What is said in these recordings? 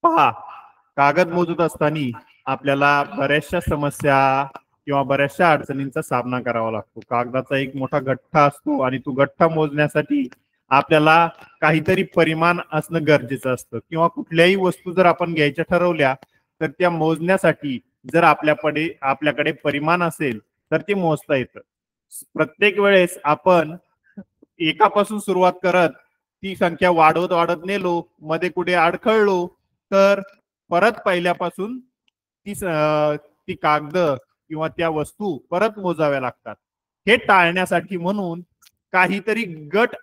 पहा, कागद मोजत असताना आपल्याला बऱ्याचशा समस्या किंवा बऱ्याचशा अडचणींचा सामना करावा लागतो. कागदाचा एक मोठा गठ्ठा असतो आणि तो गठ्ठा मोजण्यासाठी आपल्याला काहीतरी परिमाण असणं गरजेचं असतं, किंवा कुठल्याही वस्तू जर आपण घ्यायच्या ठरवल्या तर त्या मोजण्यासाठी जर आपल्याकडे परिमाण असेल तर ते मोजता येतं. प्रत्येक वेळेस आपण एकापासून सुरुवात करत ती संख्या वाढवत वाढत नेलो, मध्ये कुठे अडखळलो तर परत पहिल्यापासून ती कागद किंवा त्या वस्तू परत मोजाव्या लागतात. हे टाळण्यासाठी म्हणून काहीतरी गट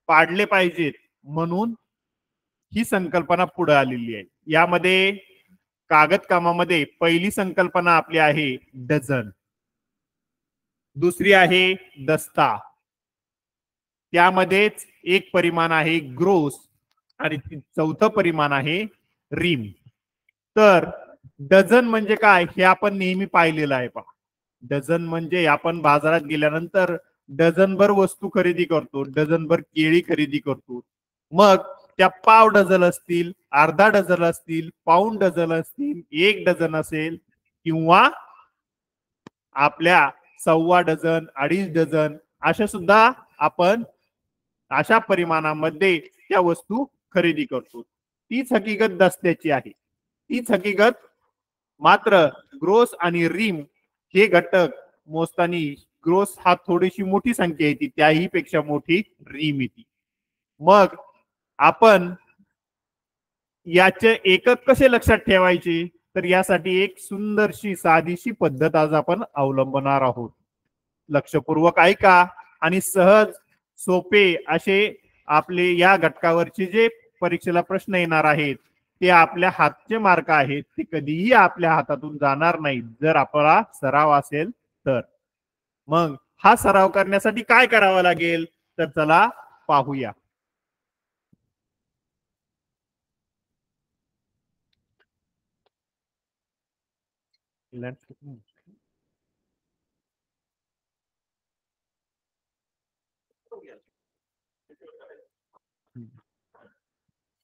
पाडले पाहिजेत, म्हणून ही संकल्पना पुढे आलेली आहे. यामध्ये कागद कामामध्ये पहिली संकल्पना आपली आहे डझन, दुसरी आहे दस्ता, त्यामध्येच एक परिमाण आहे ग्रोस आणि चौथं परिमाण आहे रिम. तर डझन म्हणजे काय हे आपण नेहमी पाहिलेलं आहे. पहा, डझन म्हणजे आपण बाजारात गेल्यानंतर डझनभर वस्तू खरेदी करतो, डझनभर केळी खरेदी करतो. मग त्या पाव डझन असतील, अर्धा डझन असतील, पाऊण डझन असतील, एक डझन असेल, किंवा आपल्या सव्वा डझन, अडीच डझन अशा सुद्धा आपण अशा परिमाणामध्ये त्या वस्तू खरेदी करतो. तीच हकीकत दस्त्याची आहे. तीच हकीकत मात्र ग्रोस आणि रिम हे घटक मोजताना ग्रोस हा थोडीशी मोठी संख्या येते, त्याही पेक्षा मोठी रिम येते. मग आपण याचे एकक कसे लक्षात ठेवायचे, तर यासाठी एक सुंदरशी साधीशी पद्धत आज आपण अवलंबणार आहोत. लक्षपूर्वक ऐका आणि सहज सोपे असे आपले या घटकावरचे जे परीक्षेला प्रश्न येणार आहेत ते आपल्या हातचे मार्क आहेत, ते कधीही आपल्या हातातून जाणार नाहीत जर आपला सराव असेल तर. मग हा सराव करण्यासाठी काय करावं लागेल, तर चला पाहूया.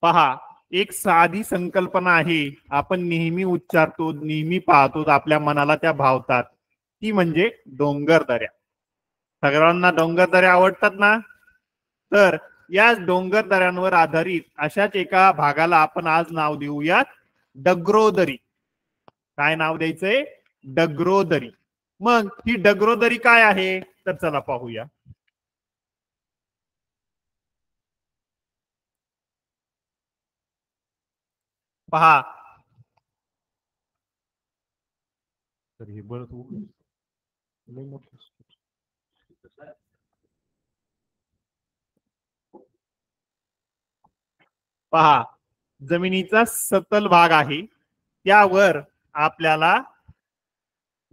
पहा, एक साधी संकल्पना आहे, आपण नेहमी उच्चारतो, नेहमी पाहतो, आपल्या मनाला त्या भावतात. ती म्हणजे डोंगरदऱ्या. सगळ्यांना डोंगरदऱ्या आवडतात ना? तर या डोंगरदऱ्यांवर आधारित अशाच एका भागाला आपण आज नाव देऊयात डग्रोदरी. काय नाव द्यायचंय? डग्रोदरी. मग ही डग्रोदरी काय आहे, तर चला पाहूया. पहा, तर हे बळ पहा, जमिनीचा सतल भाग आहे, त्यावर आपल्याला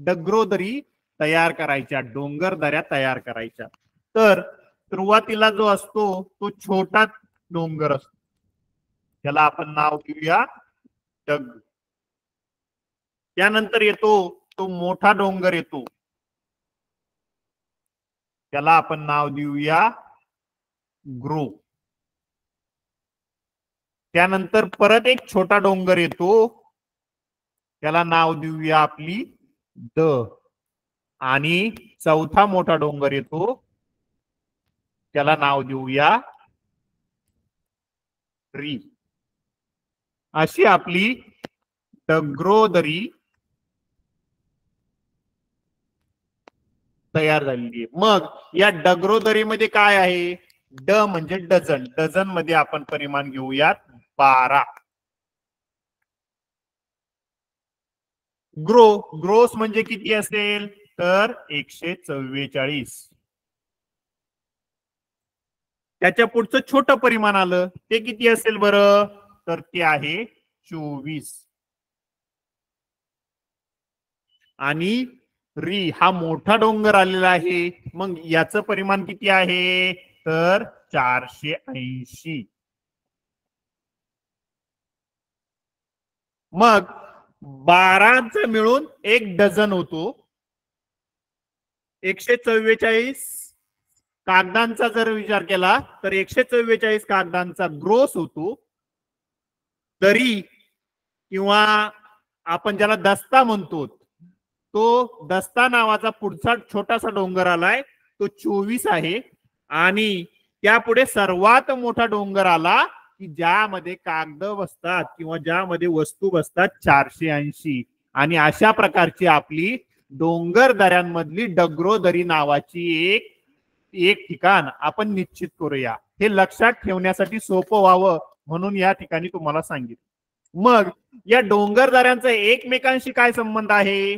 डग्रोदरी तयार करायच्या, डोंगर दऱ्या तयार करायच्या. तर सुरुवातीला जो असतो तो छोटा डोंगर असतो, त्याला आपण नाव देऊया डग. त्यानंतर येतो तो मोठा डोंगर येतो, त्याला आपण नाव देऊया ग्रो. त्यानंतर परत एक छोटा डोंगर येतो, त्याला नाव देऊया आपली द. आणि चौथा मोठा डोंगर येतो, त्याला नाव देऊया री. अशी आपली डग्रोदरी तयार झालेली आहे. मग या डग्रोदरीमध्ये काय आहे, ड म्हणजे डझन. डझन मध्ये आपण परिमाण घेऊयात 12. ग्रोस म्हणजे किती असेल, तर 144. त्याच्या पुढचं छोटं परिमाण आलं, ते किती असेल बरं, तर ते आहे 24. आणि री हा मोठा डोंगर आलेला आहे, मग याचं परिमाण किती आहे, तर 480. मग 12 मिळून एक डझन होतो. 144 कागदांचा जर विचार केला तर 144 कागदांचा ग्रोस होतो. तरी किंवा आपण ज्याला दस्ता म्हणतो, तो दस्ता नावाचा पुढचा छोटासा डोंगर आलाय, तो 24 आहे. आणि त्यापुढे सर्वात मोठा डोंगर आला की ज्यामध्ये कागद बसतात किंवा ज्यामध्ये वस्तू बसतात 480. आणि अशा प्रकारची आपली डोंगर दऱ्यांमधली डग्रोदरी नावाची एक एक ठिकाण आपण निश्चित करूया. हे लक्षात ठेवण्यासाठी सोपं व्हावं म्हणून या ठिकाणी तुम्हाला सांगितलं. मग या डोंगर दऱ्यांचा एकमेकांशी काय संबंध आहे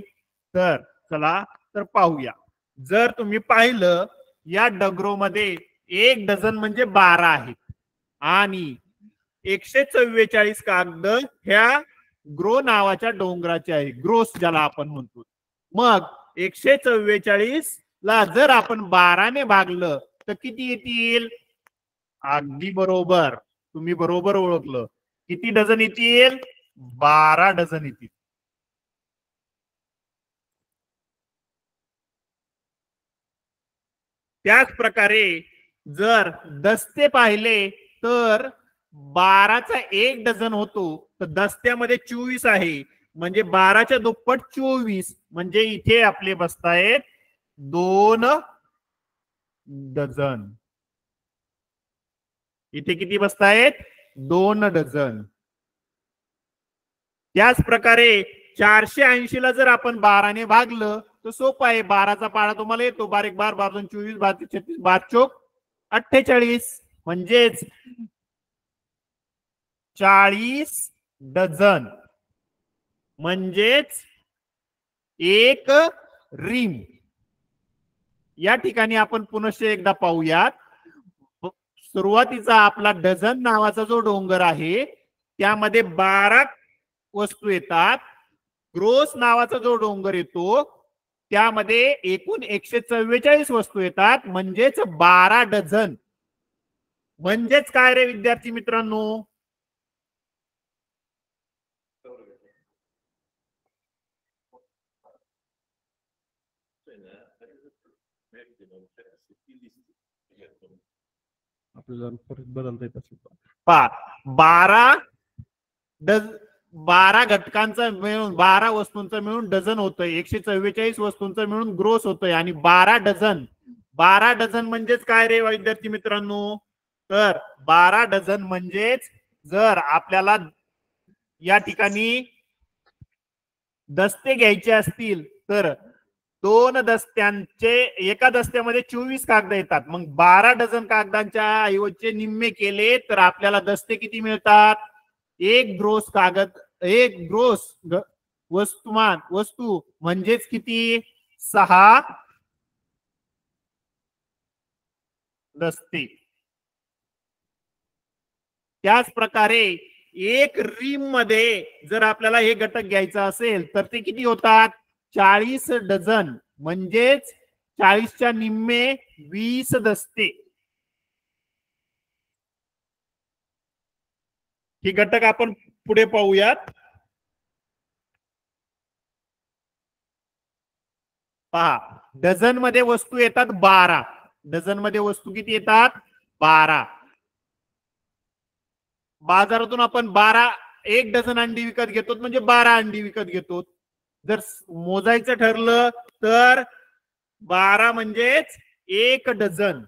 तर चला तर पाहूया. जर तुम्ही पाहिलं या डग्रोमध्ये 1 डझन म्हणजे 12 आहेत आणि 144 कागद ह्या ग्रो नावाच्या डोंगराचे आहे, ग्रोस ज्याला आपण म्हणतो. मग 144 ला जर आपण 12 ने भागलं तर किती येतील? अगदी बरोबर, तुम्ही बरोबर ओळखलं. किती डझन येतील? 12 डझन येतील. त्याच प्रकारे जर दस्ते पाहिले तर 12चा 1 डझन होतो, तर दस्त्यामध्ये 24 आहे, म्हणजे 12च्या दुप्पट 24, म्हणजे इथे आपले बसतायत 2 डझन. इथे किती बसतायत? 2 डझन. त्याच प्रकारे 480 ला जर आपण 12 ने भागलं तर सोपं आहे. 12चा पाडा तुम्हाला येतो, 12 12 12 24 12 36 12 चोक 48, म्हणजेच 40 डझन, म्हणजेच 1 रिम. या ठिकाणी आपण पुनश्च एकदा पाहूयात. सुरुवातीचा आपला डझन नावाचा जो डोंगर आहे त्यामध्ये 12 वस्तू येतात. ग्रोस नावाचा जो डोंगर येतो त्यामध्ये एकूण 144 वस्तू येतात, म्हणजेच 12 डझन. म्हणजेच काय रे विद्यार्थी मित्रांनो? आपल्याला बदलता येत असेल. 12 घटकांचा मिळून 12 वस्तूंचा मिळून डझन होतोय, 144 वस्तूंचा मिळून ग्रोस होतोय आणि 12 डझन. 12 डझन म्हणजेच काय रे विद्यार्थी मित्रांनो? तर 12 डझन म्हणजेच जर आपल्याला या ठिकाणी दस्ते घ्यायचे असतील तर 2 दस्त्यांचे, एका दस्त्यामध्ये 24 कागद येतात. मग 12 डझन कागदांच्या ऐवजी निम्मे केले तर आपल्याला दस्ते किती मिळतात? एक ग्रोस कागद, एक ग्रोस वस्तू म्हणजेच किती? 6 दस्ते. त्याच प्रकारे एक रिम मध्ये जर आपल्याला हे घटक घ्यायचा असेल तर ते किती होतात? 40 डझन, म्हणजेच 40च्या निम्मे 20 दस्ते. हे घटक आपण पुढे पाहूयात. पहा, डझन मध्ये वस्तू येतात 12. डझन मध्ये वस्तू किती येतात? 12. बाजारातून आपण 1 डझन अंडी विकत घेतो, म्हणजे 12 अंडी विकत घेतो. जर मोजायचं ठरलं तर 12 म्हणजेच 1 डझन.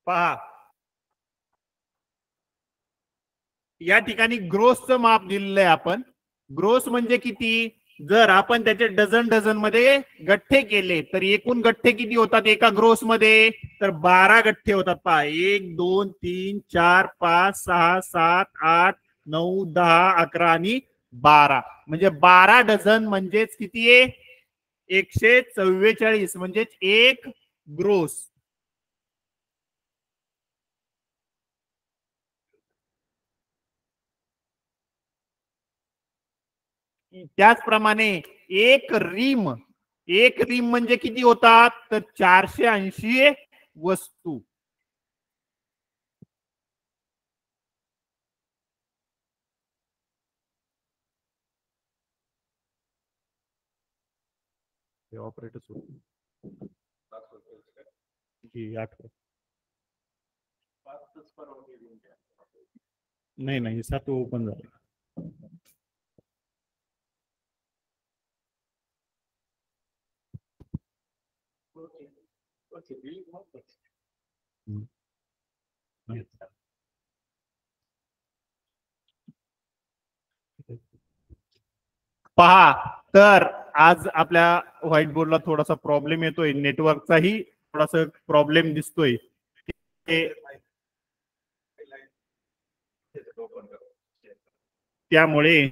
पहा, या ठिकाणी ग्रोसचं माप दिलेलं आहे आपण. ग्रोस म्हणजे किती? जर आपण त्याचे डझन डझन मध्ये गठ्ठे केले तर एकूण गठ्ठे किती होतात एका ग्रोस मध्ये? तर 12 गठ्ठे होतात. पहा, 1 2 3 4 5 6 7 8 9 10 11 आणि 12, म्हणजे 12 डझन म्हणजेच किती आहे? 144, म्हणजेच एक ग्रोस. त्याचप्रमाणे एक रीम म्हणजे किती होतात तर 480 वस्तू. ऑपरेटर जी आठवत नाही नाही 7 ओपन झालं. पहा तर आज आपल्या व्हाईट बोर्डला थोडासा प्रॉब्लेम येतोय, नेटवर्कचाही थोडासा प्रॉब्लेम दिसतोय. त्यामुळे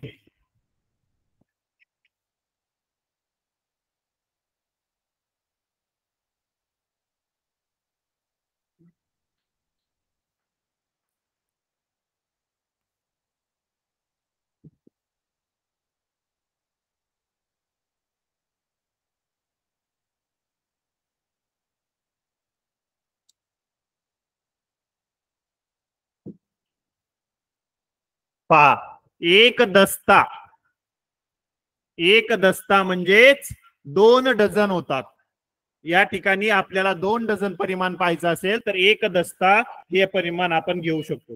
पहा एक दस्ता म्हणजेच 2 डझन होतात. या ठिकाणी आपल्याला 2 डझन परिमाण पाहायचं असेल तर एक दस्ता हे परिमाण आपण घेऊ शकतो.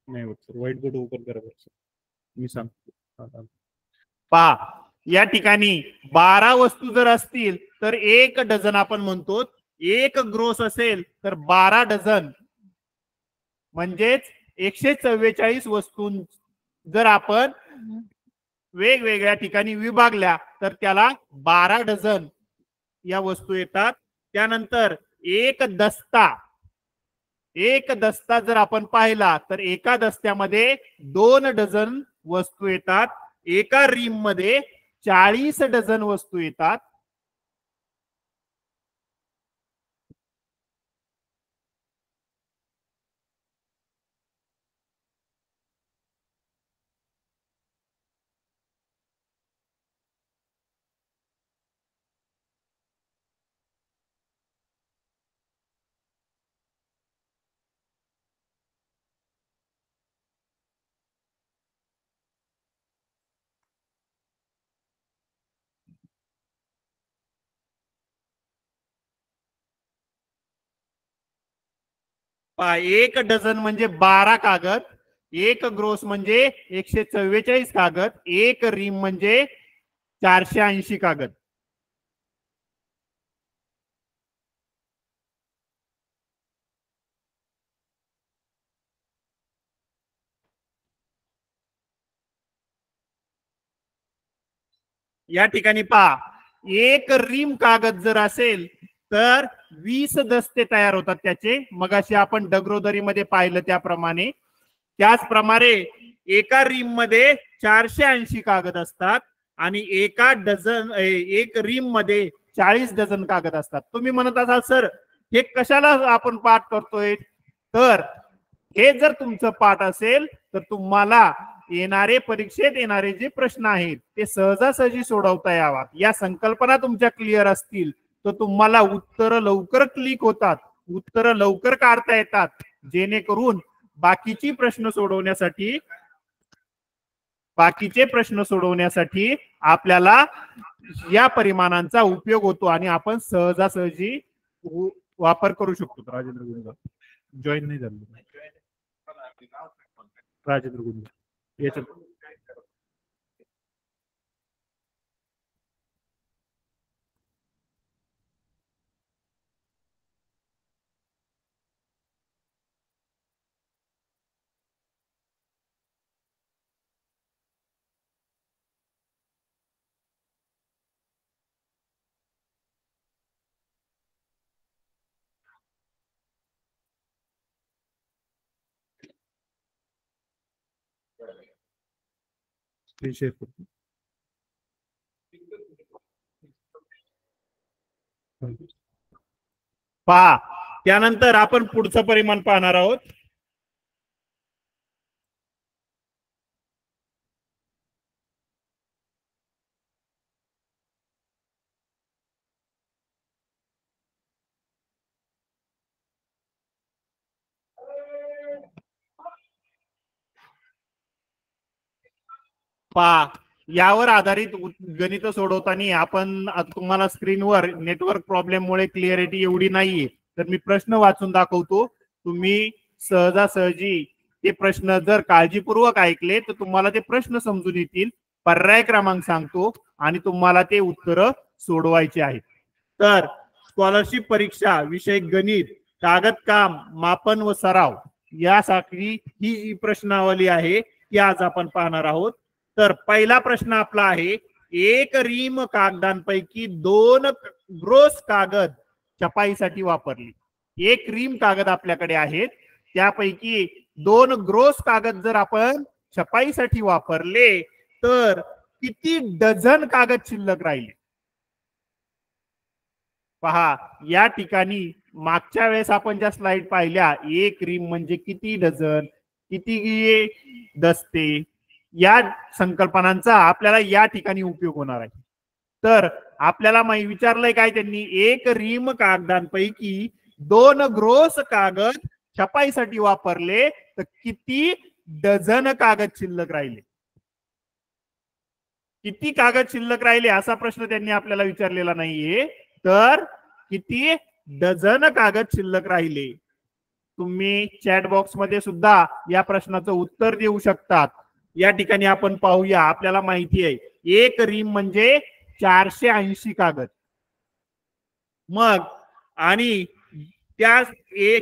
नाही होत सर, व्हाईट बोर्ड ओपन करा सर, मी सांगतो. पहा या ठिकाणी 12 वस्तू जर असतील तर एक डझन आपण म्हणतो. एक ग्रोस असेल तर 12 डझन म्हणजेच 144 वस्तू जर आपण वेगवेगळ्या ठिकाणी विभागल्या तर त्याला 12 डझन या वस्तू येतात. त्यानंतर एक दस्ता जर आपण पाहिला तर एका दस्त्यामध्ये 2 डझन वस्तू येतात. एका रीम मध्ये 40 डझन वस्तू येतात. एक डझन म्हणजे 12 कागद, एक ग्रोस म्हणजे 144 कागद, एक रीम म्हणजे 480 कागद. या ठिकाणी पहा एक रीम कागद जर असेल तर 20 दस्ते तयार होतात त्याचे. मगाशी आपण डग्रोदरीमध्ये पाहिलं त्याप्रमाणे. त्याचप्रमाणे एका रीम मध्ये 480 कागद असतात आणि एक रीम मध्ये 40 डझन कागद असतात. तुम्ही म्हणत असाल सर हे कशाला आपण पाठ करतोय, तर हे जर तुमचं पाठ असेल तर तुम्हाला परीक्षेत येणारे जे प्रश्न आहेत ते सहजासहजी सोडवता यावा. या संकल्पना तुमच्या क्लिअर असतील तर तुम्हाला उत्तर लवकर क्लिक होतात, उत्तर लवकर काढता येतात, जेणेकरून बाकीचे प्रश्न सोडवण्यासाठी आपल्याला या परिमाणांचा उपयोग होतो आणि आपण सहजासहजी वापर करू शकतो. राजेंद्र गुंजा जॉईन नाही झालं. राजेंद्र गुंजा याच्यात पहा, त्यानंतर आपण पुढचं परिमाण पाहणार आहोत. पहा, यावर आधारित गणित सोडवताना आपण तुम्हाला स्क्रीनवर नेटवर्क प्रॉब्लेममुळे क्लिअरिटी एवढी नाहीये, तर मी प्रश्न वाचून दाखवतो. तुम्ही सहजासहजी ते प्रश्न जर काळजीपूर्वक ऐकले तर तुम्हाला ते प्रश्न समजून येतील. पर्याय क्रमांक सांगतो आणि तुम्हाला ते उत्तर सोडवायचे आहेत. तर स्कॉलरशिप परीक्षा विषय गणित, कागद काम, मापन व सराव यासाठी ही प्रश्नावली आहे ती आज आपण पाहणार आहोत. तर पहिला प्रश्न आपला आहे, एक रीम कागदांपैकी 2 ग्रोस कागद छपाईसाठी वापरली. एक रीम कागद आपल्याकडे आहेत, त्यापैकी 2 ग्रोस कागद जर आपण छपाईसाठी वापरले तर किती डझन कागद शिल्लक राहिले. पहा, या ठिकाणी मागच्या वेळेस आपण ज्या स्लाइड पाहिल्या, एक रीम म्हणजे किती डझन, किती दस्ते, या संकल्पनांचा आपल्याला या ठिकाणी उपयोग होणार आहे. तर आपल्याला विचारलंय काय त्यांनी, एक रीम कागदांपैकी 2 ग्रोस कागद छपाईसाठी वापरले तर किती डझन कागद शिल्लक राहिले. किती कागद शिल्लक राहिले असा प्रश्न त्यांनी आपल्याला विचारलेला नाहीये, तर किती डझन कागद शिल्लक राहिले. तुम्ही चॅट बॉक्स मध्ये सुद्धा या प्रश्नाचं उत्तर देऊ शकतात. या ठिकाणी आपण पाहूया, आपल्याला माहिती आहे एक रीम म्हणजे 480 कागद. मग आणि त्या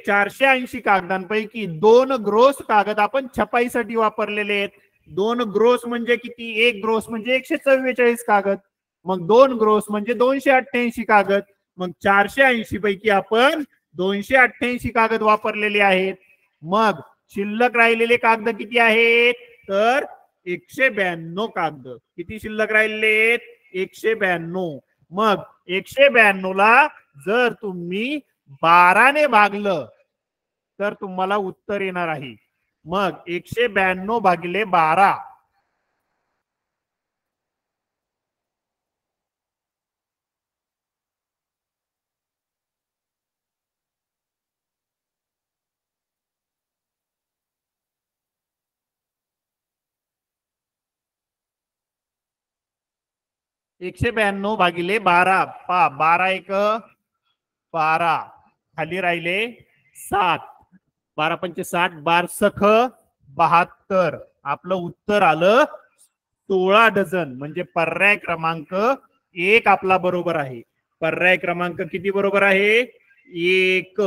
480 कागदांपैकी 2 ग्रोस कागद आपण छपाईसाठी वापरलेले आहेत. 2 ग्रोस म्हणजे किती, एक ग्रोस म्हणजे 144 कागद, मग 2 ग्रोस म्हणजे 288 कागद. मग 480 पैकी आपण 288 कागद वापरलेले आहेत. मग शिल्लक राहिलेले कागद किती आहेत, तर 192 कागद. किती शिल्लक राहिलेत, 192. मग 192 ला जर तुम्ही 12 ने भागलं तर तुम्हाला उत्तर येणार आहे. मग 192 भागिले 12, एकशे 92 भागिले 12, 12 एक 12, खाली राहिले 7, 12 पंचे 60, 12 सख 72. आपलं उत्तर आलं 16 डझन. म्हणजे पर्याय क्रमांक 1 आपला बरोबर आहे. पर्याय क्रमांक किती बरोबर आहे, 1.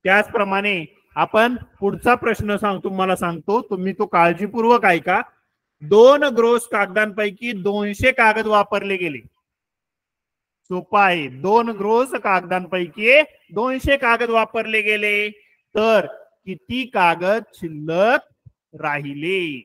त्याचप्रमाणे आपण पुढचा प्रश्न तुम्हाला सांगतो, तुम्ही तो काळजीपूर्वक ऐका. 2 ग्रोस कागदांपैकी 200 कागद वापरले गेले. सोपा आहे. 2 ग्रोस कागदांपैकी 200 कागद वापरले गेले तर किती कागद शिल्लक राहिले.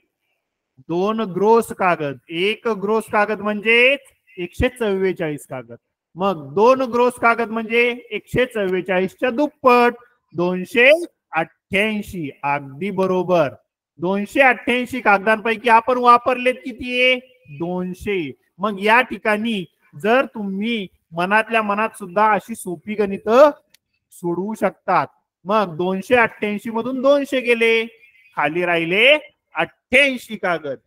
2 ग्रोस कागद, एक ग्रोस कागद म्हणजे 144 कागद. मग 2 ग्रोस कागद म्हणजे 144च्या दुप्पट, 288. अगदी बरोबर. 288 कागदांपैकी आपण वापरलेत किती, 200. मग या ठिकाणी जर तुम्ही मनातल्या मनात सुद्धा अशी सोपी गणित सोडवू शकतात. मग 288 मधून 200 गेले, खाली राहिले 88 कागद.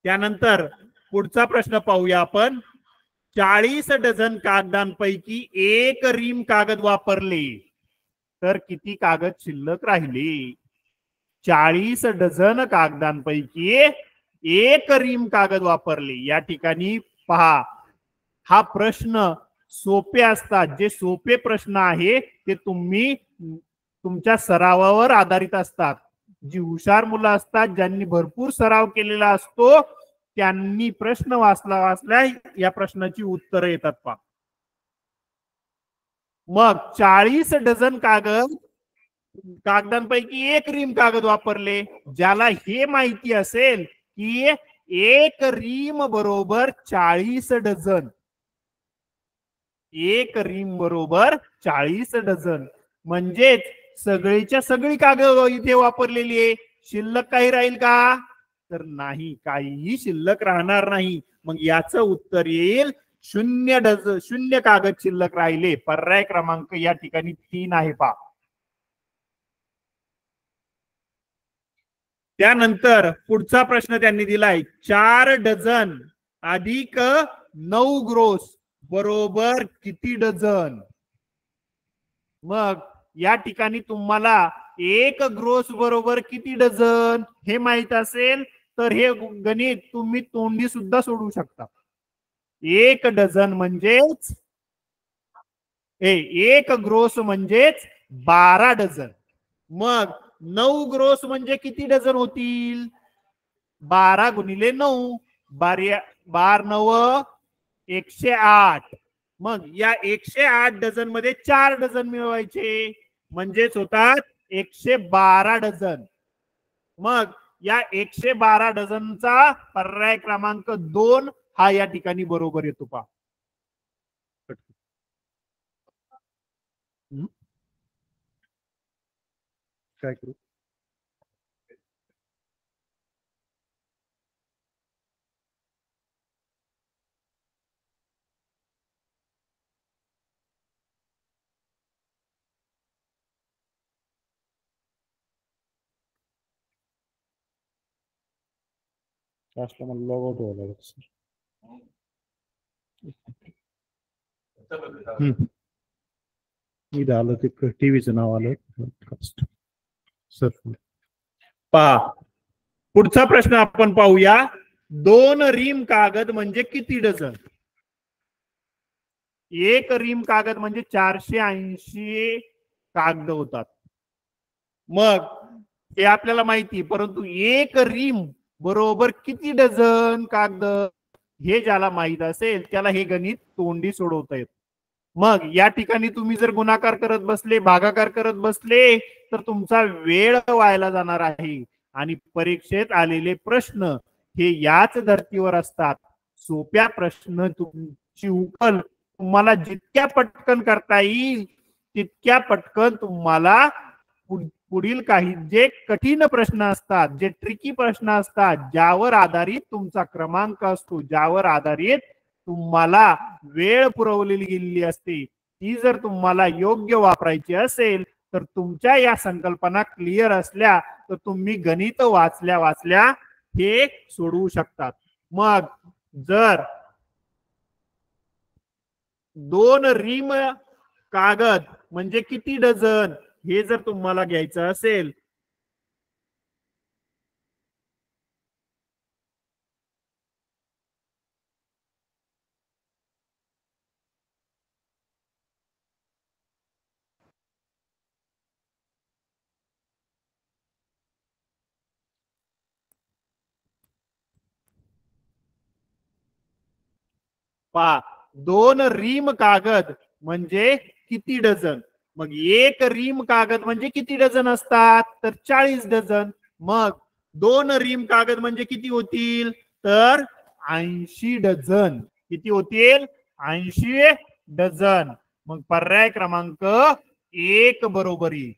त्यानंतर पुढचा प्रश्न पाहूया आपण. 40 डझन कागदांपैकी 1 रीम कागद वापरले तर किती कागद शिल्लक राहिले. 40 डझन कागदांपैकी 1 रीम कागद वापरले. या ठिकाणी पहा, हा प्रश्न सोपे असतात. जे सोपे प्रश्न आहे ते तुम्ही तुमच्या सरावावर आधारित असतात. जी हुशार मुलं असतात, ज्यांनी भरपूर सराव केलेला असतो, त्यांनी प्रश्न वाचल्या या प्रश्नाची उत्तरं येतात. पहा, मग 40 डझन कागदांपैकी एक रीम कागद वापरले. ज्याला हे माहिती असेल की एक रीम बरोबर 40 डझन, एक रीम बरोबर 40 डझन, म्हणजेच सगळीच्या सगळी कागद इथे वापरलेली आहे. शिल्लक काही राहील का? तर नाही, काहीही शिल्लक राहणार नाही. मग याचं उत्तर येईल 0 कागद शिल्लक राहिले. पर्याय क्रमांक या ठिकाणी 3 आहे पा. त्यानंतर पुढचा प्रश्न त्यांनी दिलाय 4 डझन अधिक 9 ग्रोस बरोबर किती डझन. मग या ठिकाणी तुम्हाला एक ग्रोस बरोबर किती डझन हे माहित असेल तर हे गणित तुम्ही तोंडी सुद्धा सोडवू शकता. एक डझन म्हणजेच एक ग्रोस म्हणजेच 12 डझन. मग 9 ग्रोस म्हणजे किती डझन होतील? 12 गुणिले 9, 12 9 108. मग या 108 डझन मध्ये 4 डझन मिळवायचे, म्हणजेच होतात 112 डझन. मग या 112 डझनचा पर्याय क्रमांक 2 हा या ठिकाणी बरोबर येतो पा. काय करू? मला लॉग आउट व्हावं लागेल सर. इथं आलं ते टीव्हीचं नाव आलं सर. पहा पुढचा प्रश्न आपण पाहूया. 2 रीम कागद म्हणजे किती डझन? एक रीम कागद म्हणजे 480 कागद होतात. मग हे आपल्याला माहिती, परंतु एक रीम बरोबर किती डझन कागद हे ज्याला माहित असेल त्याला हे गणित तोंडी सोडवता येत. मग या ठिकाणी तुम्ही जर गुणाकार करत बसले, भागाकार करत बसले तर तुमचा वेळ व्हायला जाणार आहे. आणि परीक्षेत आलेले प्रश्न हे याच धर्तीवर असतात. सोप्या प्रश्न तुमची उकल तुम्हाला जितक्या पटकन करता येईल तितक्या पटकन तुम्हाला पुढील काही जे कठीण प्रश्न असतात, जे ट्रिकी प्रश्न असतात, ज्यावर आधारित तुमचा क्रमांक असतो, ज्यावर आधारित तुम्हाला वेळ पुरवलेली गेलेली असते, ती जर तुम्हाला योग्य वापरायची असेल तर तुमच्या या संकल्पना क्लिअर असल्या तर तुम्ही गणित वाचल्या वाचल्या हे सोडवू शकतात. मग जर 2 रीम कागद म्हणजे किती डझन हे जर तुम्हाला घ्यायचं असेल पा 2 रीम कागद म्हणजे किती डझन. मग एक रीम कागद म्हणजे किती डझन असतात तर 40 डझन. मग 2 रीम कागद म्हणजे किती होतील तर 80 डझन. किती होतील? 80 डझन. मग पर्याय क्रमांक 1 बरोबर येईल.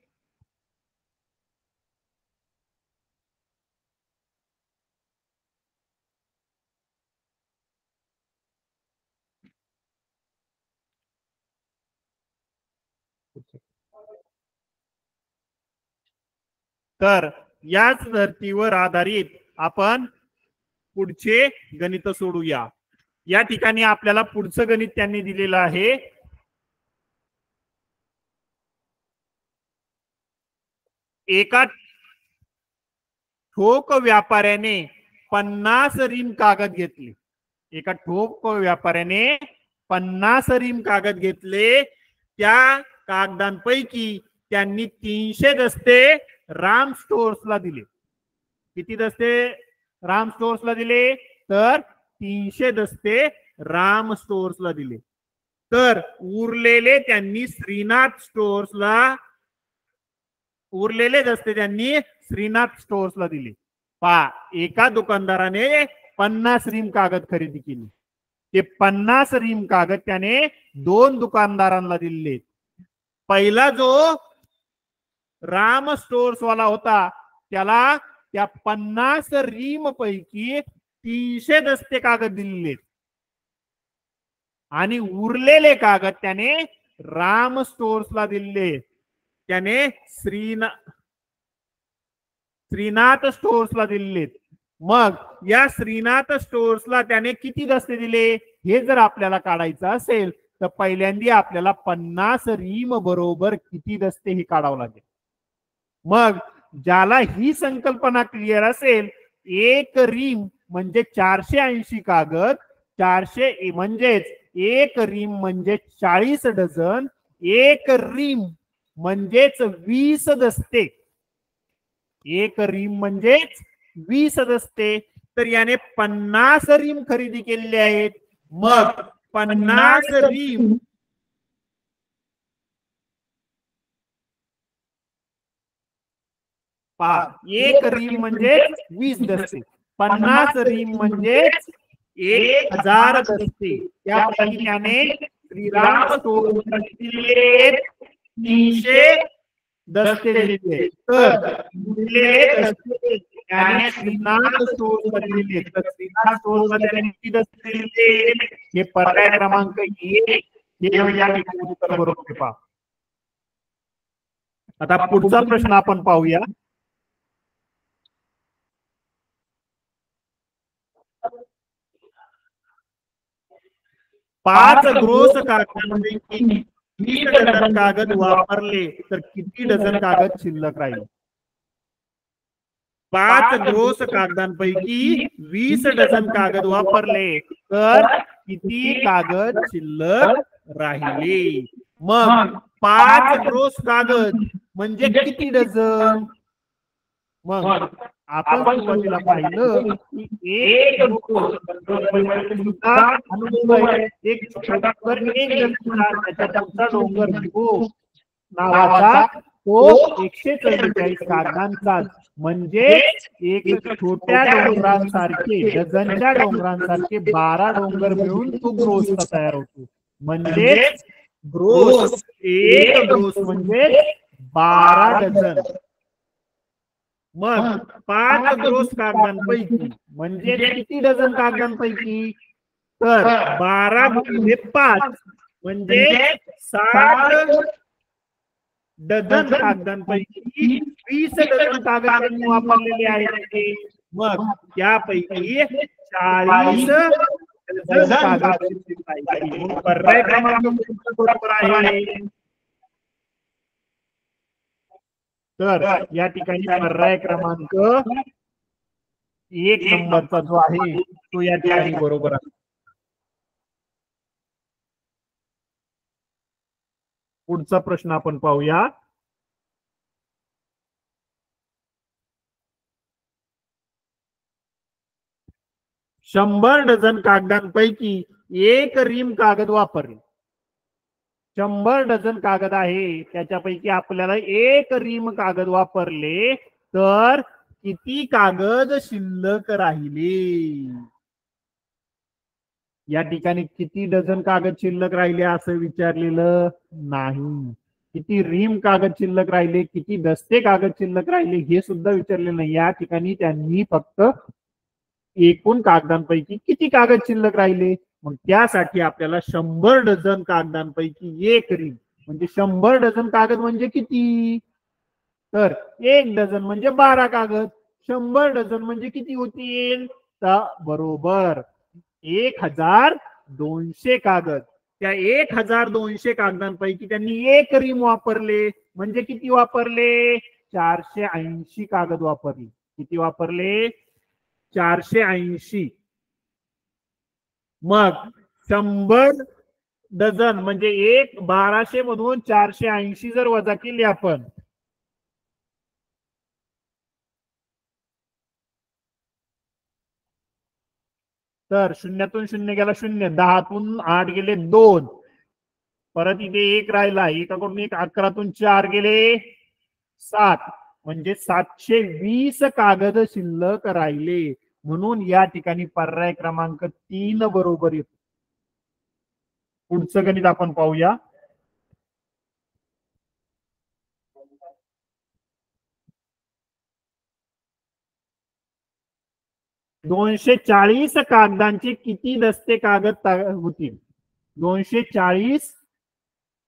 तर याच धर्तीवर आधारित आपण पुढचे गणित सोडूया. या ठिकाणी आपल्याला पुढचं गणित त्यांनी दिलेलं आहे. एका ठोक व्यापाऱ्याने 50 रीम कागद घेतले. एका ठोक व्यापाऱ्याने 50 रीम कागद घेतले. त्या कागदांपैकी त्यांनी 300 दस्ते राम स्टोर्सला दिले. किती दस्ते राम स्टोर्सला दिले तर 300 दस्ते राम स्टोर्सला दिले. तर उरलेले त्यांनी श्रीनाथ स्टोर्सला दिले. एका दुकानदाराने 50 रीम कागद खरेदी केली. ते 50 रीम कागद त्याने 2 दुकानदारांना दिले. पहिला जो राम स्टोर्स वाला होता त्याला त्या 50 रीम पैकी 300 दस्ते कागद दिले आणि उरलेले कागद त्याने राम स्टोर्सला दिले. त्याने श्रीनाथ स्टोर्सला दिले. मग या श्रीनाथ स्टोर्सला त्याने किती दस्ते दिले हे जर आपल्याला काढायचं असेल तर पहिल्यांदा आपल्याला 50 रीम बरोबर किती दस्ते हे काढावं लागेल. मग ज्याला ही संकल्पना क्लिअर असेल, एक रीम म्हणजे 480 कागद, 400 म्हणजेच एक रीम म्हणजे 40 डझन, एक रीम म्हणजेच 20 दस्ते, एक रीम म्हणजेच 20 दस्ते. तर याने 50 रीम खरेदी केलेले आहेत. मग 50 रीम एक रीम म्हणजे 20 दस्ते, 50 रीम म्हणजे 1000 दस्ते. त्यापैकी त्याने श्रीराम स्टोर्सला दिले 300 दस्ते दिले. तर उरलेले दस्ते त्याने श्रीनाथ स्टोर्सला दिले. तर श्रीनाथ स्टोर्सला त्याने किती दस्ते दिले हे पर्याय क्रमांक 1 हे या ठिकाणी उत्तर बरोबर पहा. आता पुढचा प्रश्न आपण पाहूया. पाच ग्रोस कागदांपैकी 20 डझन कागद वापरले तर किती डझन कागद शिल्लक राहील. 5 ग्रोस कागदांपैकी 20 डझन कागद वापरले तर किती कागद शिल्लक राहिले. मग 5 ग्रोस कागद म्हणजे किती डझन. मग आपण सुरुवातीला पाहिलं की एक डोंगर नावाचा तो 144 कागदांचा म्हणजे एक छोट्या डोंगरांसारखे, डझनच्या डोंगरांसारखे 12 डोंगर मिळून तो ग्रोस तयार होतो. म्हणजे ग्रोस, एक ग्रोस म्हणजे 12 डझन. मग 5 ग्रोस कागदांपैकी म्हणजे किती डझन कागदांपैकी, तर 12 गुणिले 5 म्हणजे 60 डझन कागदांपैकी 20 डझन कागद त्यांनी वापरलेले आहेत. मग त्यापैकी 40 डझन कागद पर्याय क्रमांक बरोबर आहे. तर या ठिकाणी पर्याय क्रमांक 1 नंबरचा जो आहे तो या ठिकाणी बरोबर आहे. पुढचा प्रश्न आपण पाहूया. शंभर डझन कागदांपैकी एक रीम कागद वापरले. 100 डझन कागद आहे त्याच्यापैकी आपल्याला एक रीम कागद वापरले तर किती कागद शिल्लक राहिले. या ठिकाणी किती डझन कागद शिल्लक राहिले असं विचारलेलं नाही. किती रीम कागद शिल्लक राहिले, किती दस्ते कागद शिल्लक राहिले हे सुद्धा विचारले नाही. या ठिकाणी त्यांनी फक्त एकूण कागदांपैकी किती कागद शिल्लक राहिले. मग त्यासाठी आपल्याला 100 डझन कागदांपैकी एक रीम म्हणजे 100 डझन कागद म्हणजे किती, तर एक डझन म्हणजे 12 कागद. 100 डझन म्हणजे किती होतील, तर बरोबर 1200 कागद. त्या 1200 कागदांपैकी त्यांनी एक रीम वापरले म्हणजे किती वापरले, 480 कागद वापरले. किती वापरले, 480. मग 100 डझन म्हणजे 1200 मधून 480 जर वजा केली आपण तर शून्यातून शून्य गेला 0, 10तून 8 गेले 2, परत इथे 1 राहिला, एकाकडून 1, 11तून 4 गेले 7, म्हणजे 720 कागद शिल्लक राहिले. म्हणून या ठिकाणी पर्याय क्रमांक 3 बरोबर येतो. पुढचं गणित आपण पाहूया. $240 कागदांचे किती दस्ते कागद होतील? 240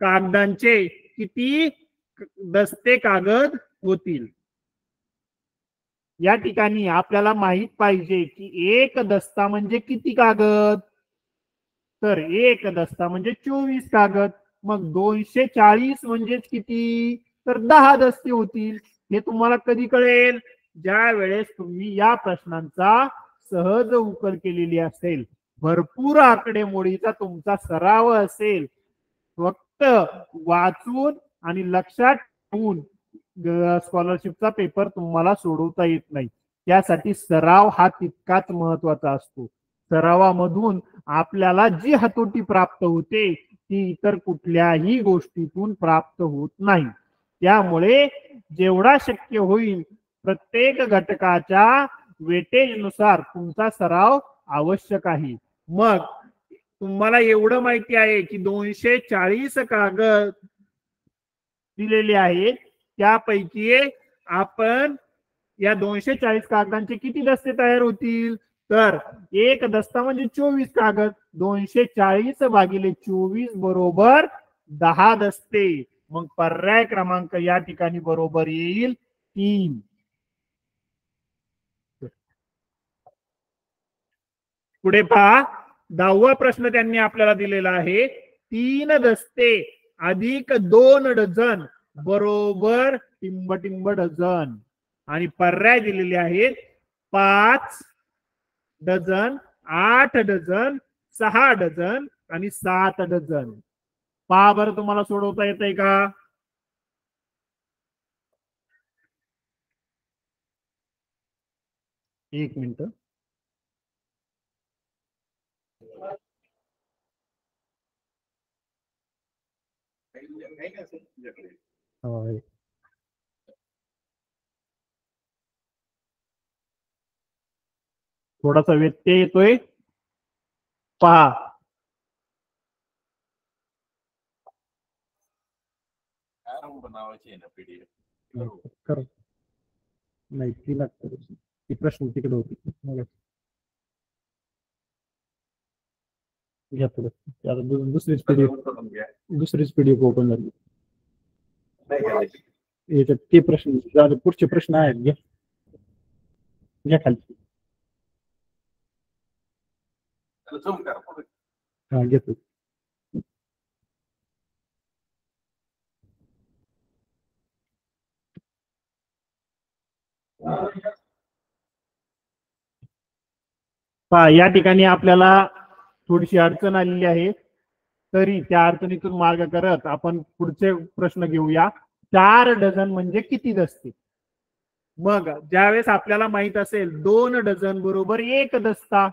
कागदांचे किती दस्ते कागद होतील? या ठिकाणी आपल्याला माहित पाहिजे की एक दस्ता म्हणजे किती कागद. तर एक दस्ता म्हणजे 24 कागद. मग 240 म्हणजेच किती? तर 10 दस्ते होतील. हे तुम्हाला कधी कळेल? ज्या वेळेस तुम्ही या प्रश्नांचा सहज उकल केलेली असेल, भरपूर आकडेमोडीचा तुमचा सराव असेल. फक्त वाचून आणि लक्षात ठेवून स्कॉलरशिपचा पेपर तुम्हाला सोडवता येत नाही. त्यासाठी सराव हा तितकाच महत्वाचा असतो. सरावामधून आपल्याला जी हातोटी प्राप्त होते ती इतर कुठल्याही गोष्टीतून प्राप्त होत नाही. त्यामुळे जेवढा शक्य होईल प्रत्येक घटकाच्या वेटेजनुसार तुमचा सराव आवश्यक आहे. मग तुम्हाला एवढं माहिती आहे की 240 कागद दिलेले आहेत. त्यापैकी आपण या 240 कागदांचे किती दस्ते तयार होतील? तर एक दस्ता म्हणजे 24 कागद. 240 भागिले 24 बरोबर 10 दस्ते. मग पर्याय क्रमांक या ठिकाणी बरोबर येईल 3. पुढे पहा, 10वा प्रश्न त्यांनी आपल्याला दिलेला आहे. 3 दस्ते अधिक 2 डझन बरोबर टिंब डझन. आणि पर्याय दिलेले आहेत 5 डझन, 8 डझन, 6 डझन आणि 7 डझन. पहा बरं तुम्हाला सोडवता येतंय का? एक मिनिट. थोडासा व्यत्यय येतोय, पहा. नाही ती लागतं, ती प्रश्न तिकडे होती. घ्या थोडं, दुसरीच पीडीएफ ओपन झाली. याच्यात ते प्रश्न, पुढचे प्रश्न आहेत, घ्या घ्या खाली. हा घेतो. पहा या ठिकाणी आपल्याला थोडीशी अडचण आलेली आहे. तरी त्या अडचणीतून मार्ग करत आपण पुढचे प्रश्न घेऊया. 4 डझन म्हणजे किती दस्ते? मग ज्यावेळेस आपल्याला माहित असेल 2 डझन बरोबर 1 दस्ता,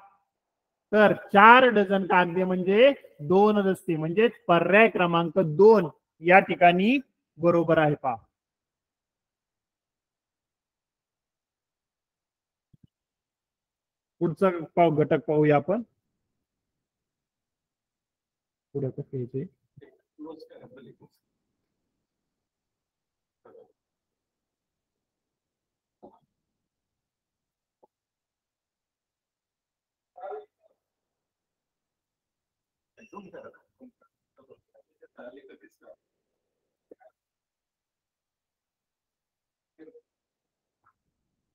तर 4 डझन कागदे म्हणजे 2 दस्ते, म्हणजे पर्याय क्रमांक 2 या ठिकाणी बरोबर आहे. पहा पुढचा घटक पाहूया आपण. पुढे कसं यायचे?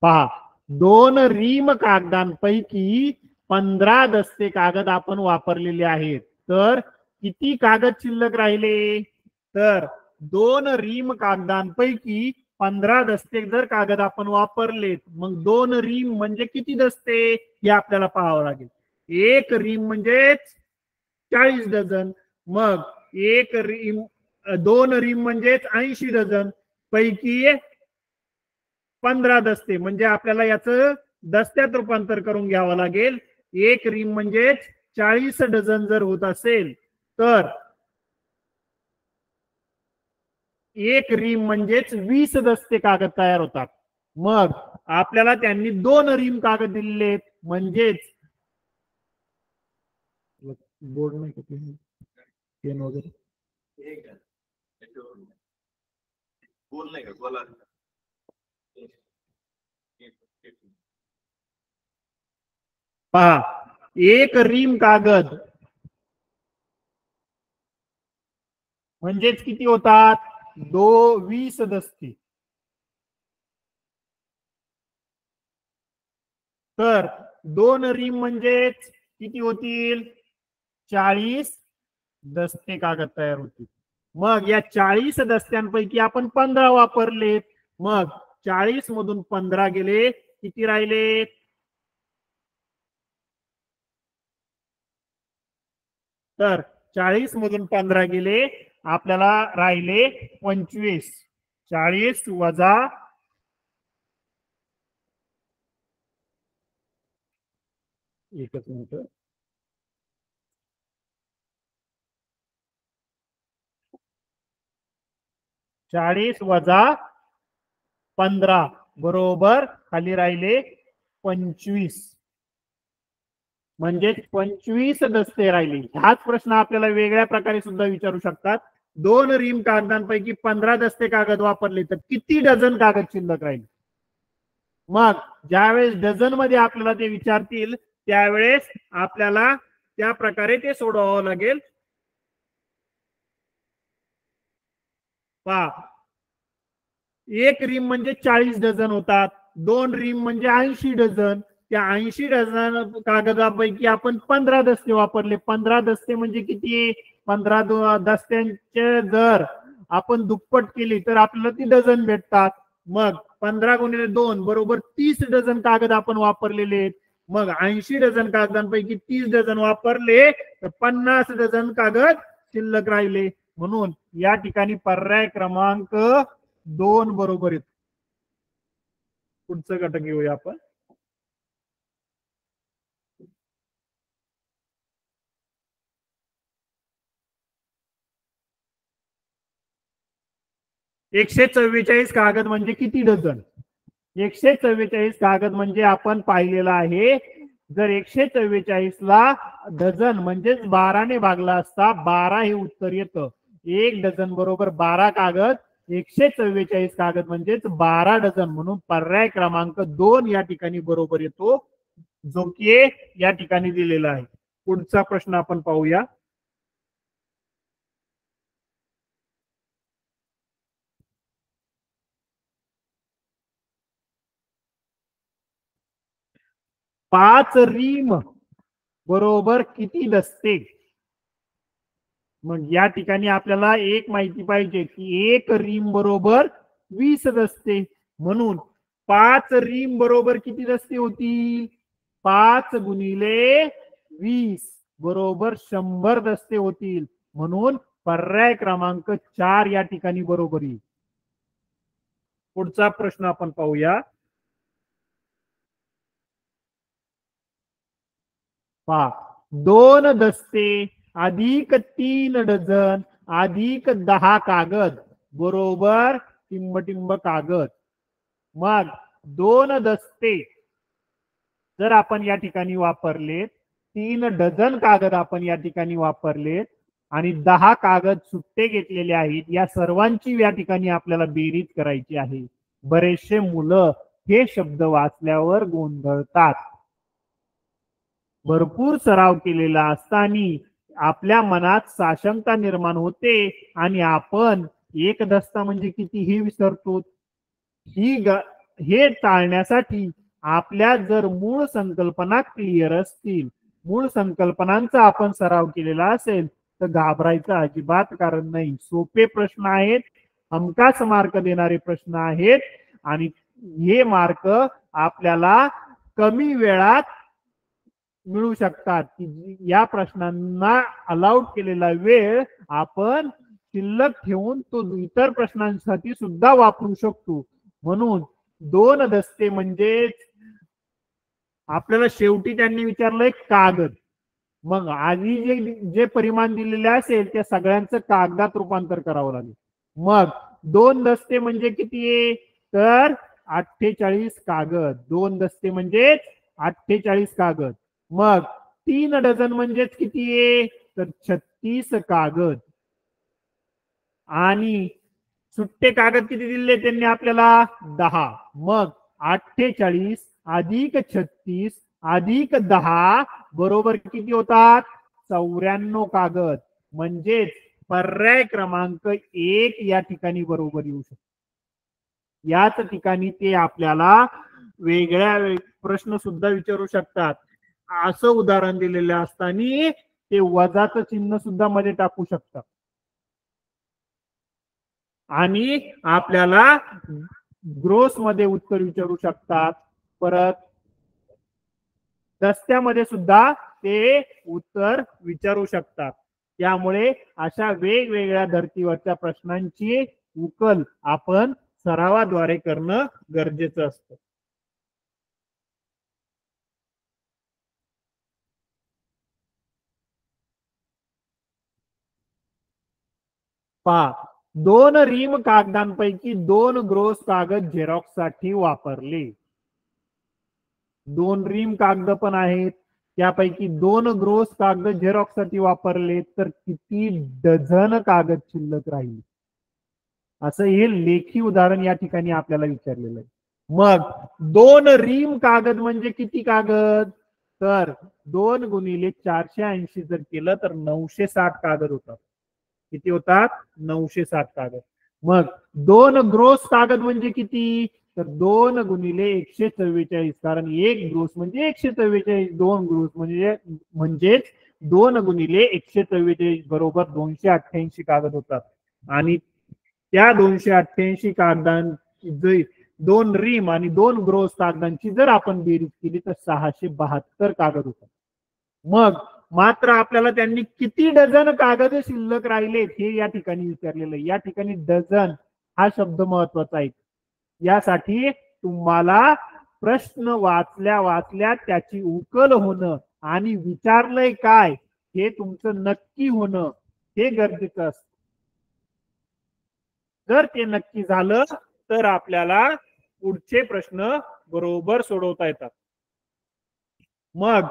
पहा 2 रीम कागदांपैकी 15 दस्ते कागद आपण वापरलेले आहेत. तर किती कागद शिल्लक राहिले? तर 2 रीम कागदांपैकी 15 दस्ते जर कागद आपण वापरलेत, मग 2 रीम म्हणजे किती दस्ते हे आपल्याला पाहावं लागेल. 1 रीम म्हणजे 40 डझन. मग 1 रीम 2 रीम म्हणजे 80 डझन पैकी 15 दस्ते, म्हणजे आपल्याला याचं दस्त्यात रूपांतर करून घ्यावं लागेल. 1 रीम म्हणजे 40 डझन जर होत असेल तर एक रीम म्हणजेच 20 दस्ते कागद तयार होतात. मग आपल्याला त्यांनी 2 रीम कागद दिलेले म्हणजेच बोर्ड नाही पेन वगैरे बोल नाही का बोला. पहा, एक रीम कागद म्हणजेच किती होतात? 20 दस्ते. तर 2 रीम म्हणजेच किती होतील? 40 दस्ते कागद तयार होतील. मग या 40 दस्त्यांपैकी आपण 15 वापरले. मग 40 मधून 15 गेले, किती राहिले? तर 40 मधून 15 गेले, आपल्याला राहिले 25. 40 वजा 1 मिनिट. 40 वजा 15 बरोबर खाली राहिले 25. म्हणजे 25 दस्ते राहिले. हाच प्रश्न आपल्याला वेगळ्या प्रकारे सुद्धा विचारू शकतात. 2 रीम कागदांपैकी 15 दस्ते कागद वापरले तर किती डझन कागद शिल्लक राहील? मग ज्यावेळेस डझन मध्ये आपल्याला ते विचारतील त्यावेळेस आपल्याला त्या प्रकारे ते सोडवावं लागेल. पहा, एक रीम म्हणजे 40 डझन होतात. 2 रीम म्हणजे 80 डझन. त्या 80 डझन कागदापैकी आपण 15 दस्ते वापरले. 15 दस्ते म्हणजे किती? 15 दस्त्यांचे जर आपण दुप्पट केली तर आपल्याला ती डझन भेटतात. मग 15 गुणिले 2 बरोबर 30 डझन कागद आपण वापरलेले आहेत. मग 80 डझन कागदांपैकी 30 डझन वापरले तर 50 डझन कागद शिल्लक राहिले. म्हणून या ठिकाणी पर्याय क्रमांक 2 बरोबर येतो. पुढचं घटक घेऊया आपण. एकशे 44 कागद म्हणजे किती डझन? 144 कागद म्हणजे आपण पाहिलेलं आहे. जर 144 ला डझन म्हणजेच 12 ने भागला असता 12 हे उत्तर येतं. 1 डझन बरोबर 12 कागद. 144 कागद म्हणजेच 12 डझन. म्हणून पर्याय क्रमांक 2 या ठिकाणी बरोबर येतो, जो की या ठिकाणी दिलेला आहे. पुढचा प्रश्न आपण पाहूया. पाच रीम बरोबर किती दस्ते? मग या ठिकाणी आपल्याला एक माहिती पाहिजे की एक रीम बरोबर 20 दस्ते. म्हणून 5 रीम बरोबर किती दस्ते होतील? 5 गुणिले 20 बरोबर 100 दस्ते होतील. म्हणून पर्याय क्रमांक 4 या ठिकाणी बरोबर येईल. पुढचा प्रश्न आपण पाहूया. पहा, 2 दस्ते अधिक 3 डझन अधिक 10 कागद बरोबर टिंबटिंब कागद. मग 2 दस्ते जर आपण या ठिकाणी वापरले, 3 डझन कागद आपण या ठिकाणी वापरले आणि 10 कागद सुट्टे घेतलेले आहेत. या सर्वांची या ठिकाणी आपल्याला बेरीज करायची आहे. बरेचसे मुलं हे शब्द वाचल्यावर गोंधळतात. भरपूर सराव केलेला असताना आपल्या मनात साशंकता निर्माण होते आणि आपण एक दस्ता म्हणजे किती हे विसरतो. हे टाळण्यासाठी आपल्या जर मूळ संकल्पना क्लिअर असतील, मूळ संकल्पनांचा आपण सराव केलेला असेल तर घाबरायचं अजिबात कारण नाही. सोपे प्रश्न आहेत, हमखास मार्क देणारे प्रश्न आहेत आणि हे मार्क आपल्याला कमी वेळात मिळू शकतात. की या प्रश्नांना अलाउड केलेला वेळ आपण शिल्लक ठेवून तो इतर प्रश्नांसाठी सुद्धा वापरू शकतो. म्हणून 2 दस्ते म्हणजे आपल्याला शेवटी त्यांनी विचारलंय कागद. मग आधी जे परिमाण दिलेले असेल त्या सगळ्यांचं कागदात रूपांतर करावं लागेल. मग 2 दस्ते म्हणजे किती आहे तर 48 कागद. 2 दस्ते म्हणजे 48 कागद. मग 3 डझन म्हणजेच किती आहे तर 36 कागद. आणि सुट्टे कागद किती दिले त्यांनी आपल्याला 10. मग 48 अधिक 36 अधिक 10 बरोबर किती होतात 94 कागद. म्हणजेच पर्याय क्रमांक 1 या ठिकाणी बरोबर येऊ शकतो. याच ठिकाणी ते आपल्याला वेगळ्या प्रश्न सुद्धा विचारू शकतात. असं उदाहरण दिलेलं असताना ते वजाचं चिन्ह सुद्धा मध्ये टाकू शकतात आणि आपल्याला ग्रोस मध्ये उत्तर विचारू शकतात. परत दस्त्यामध्ये सुद्धा ते उत्तर विचारू शकतात. त्यामुळे अशा वेगवेगळ्या धर्तीवरच्या प्रश्नांची उकल आपण सरावाद्वारे करणं गरजेचं असतं. पहा 2 रीम कागदांपैकी 2 ग्रोस कागद झेरॉक्ससाठी वापरले. 2 रीम कागद पण आहेत त्यापैकी 2 ग्रोस कागद झेरॉक्ससाठी वापरले तर किती डझन कागद शिल्लक राहील असं हे लेखी उदाहरण या ठिकाणी आपल्याला विचारलेलं आहे. मग 2 रीम कागद म्हणजे किती कागद तर 2 गुणिले 480 जर केलं तर 960 कागद होतात. किती होतात 960 कागद. मग 2 ग्रोस कागद म्हणजे किती तर 2 गुणिले 144 कारण 1 ग्रोस म्हणजे 144 2 ग्रोस म्हणजेच 2 गुणिले 144 बरोबर 288 कागद होतात. आणि त्या 288 कागदांची 2 रीम आणि 2 ग्रोस कागदांची जर आपण बेरीज केली तर 672 कागद होतात. मग मात्र आपल्याला त्यांनी किती डझन कागद शिल्लक राहिलेत हे या ठिकाणी विचारलेलं आहे. या ठिकाणी डझन हा शब्द महत्वाचा आहे. यासाठी तुम्हाला प्रश्न वाचल्या त्याची उकल होणं आणि विचारलंय काय हे तुमचं नक्की होणं हे गरजेचं असतं. जर ते नक्की झालं तर आपल्याला पुढचे प्रश्न बरोबर सोडवता येतात. मग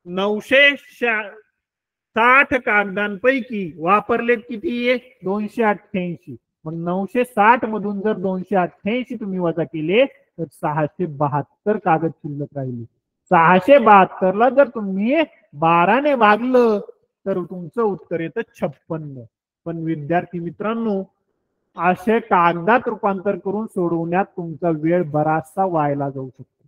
960 कागदांपैकी वापरलेत किती 288. मग 960 मधून जर 288 तुम्ही वजा केले तर 672 कागद शिल्लक राहिले. 672 ला जर तुम्ही 12 ने भागलं तर तुमचं उत्तर येतं 56. पण विद्यार्थी मित्रांनो असे कागदात रूपांतर करून सोडवण्यात तुमचा वेळ बराचसा व्हायला जाऊ शकतो.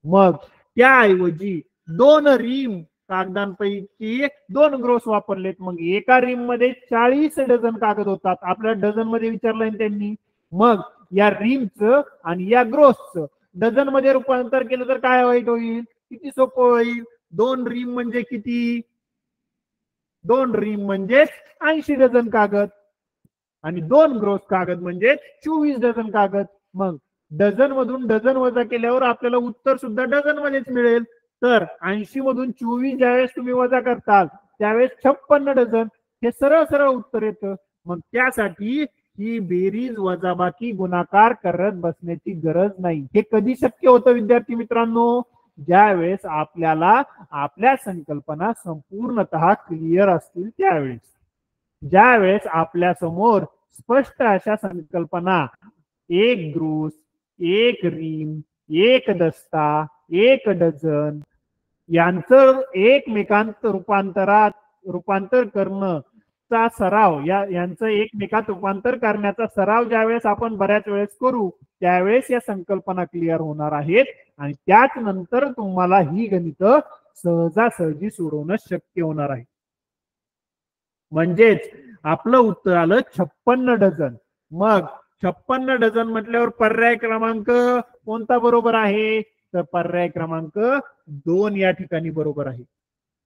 मग त्याऐवजी 2 रीम कागदांपैकी 2 ग्रोस वापरलेत. मग एका रीम मध्ये 40 डझन कागद होतात. आपल्या डझन मध्ये विचारलंय त्यांनी. मग या रीमचं आणि या ग्रोसचं डझन मध्ये रूपांतर केलं तर काय वाईट होईल किती सोपं होईल. 2 रीम म्हणजे किती 2 रीम म्हणजे 80 डझन कागद आणि 2 ग्रोस कागद म्हणजे 24 डझन कागद. मग डझन मधून डझन वजा केल्यावर आपल्याला उत्तर सुद्धा डझन मध्येच मिळेल. तर 80 मधून 24 ज्यावेळेस तुम्ही वजा करताल त्यावेळेस 56 डझन हे सरळ सरळ उत्तर येतं. मग त्यासाठी ही बेरीज वजाबाकी गुणाकार करत बसण्याची गरज नाही. हे कधी शक्य होतं विद्यार्थी मित्रांनो ज्यावेळेस आपल्याला आपल्या संकल्पना संपूर्णतः क्लिअर असतील त्यावेळेस. ज्यावेळेस आपल्या समोर स्पष्ट अशा संकल्पना 1 ग्रोस 1 रीम 1 दस्ता 1 डझन यांचं एकमेकांत रूपांतर करणं चा सराव यांचं एकमेकात रूपांतर करण्याचा सराव ज्यावेळेस आपण बऱ्याच वेळेस करू त्यावेळेस या संकल्पना क्लिअर होणार आहेत आणि त्याच नंतर तुम्हाला ही गणित सहजासहजी सोडवणं शक्य होणार आहे. म्हणजेच आपलं उत्तर आलं 56 डझन. मग 56 डझन म्हटल्यावर पर्याय क्रमांक कोणता बरोबर आहे तर पर्याय क्रमांक 2 या ठिकाणी बरोबर आहे.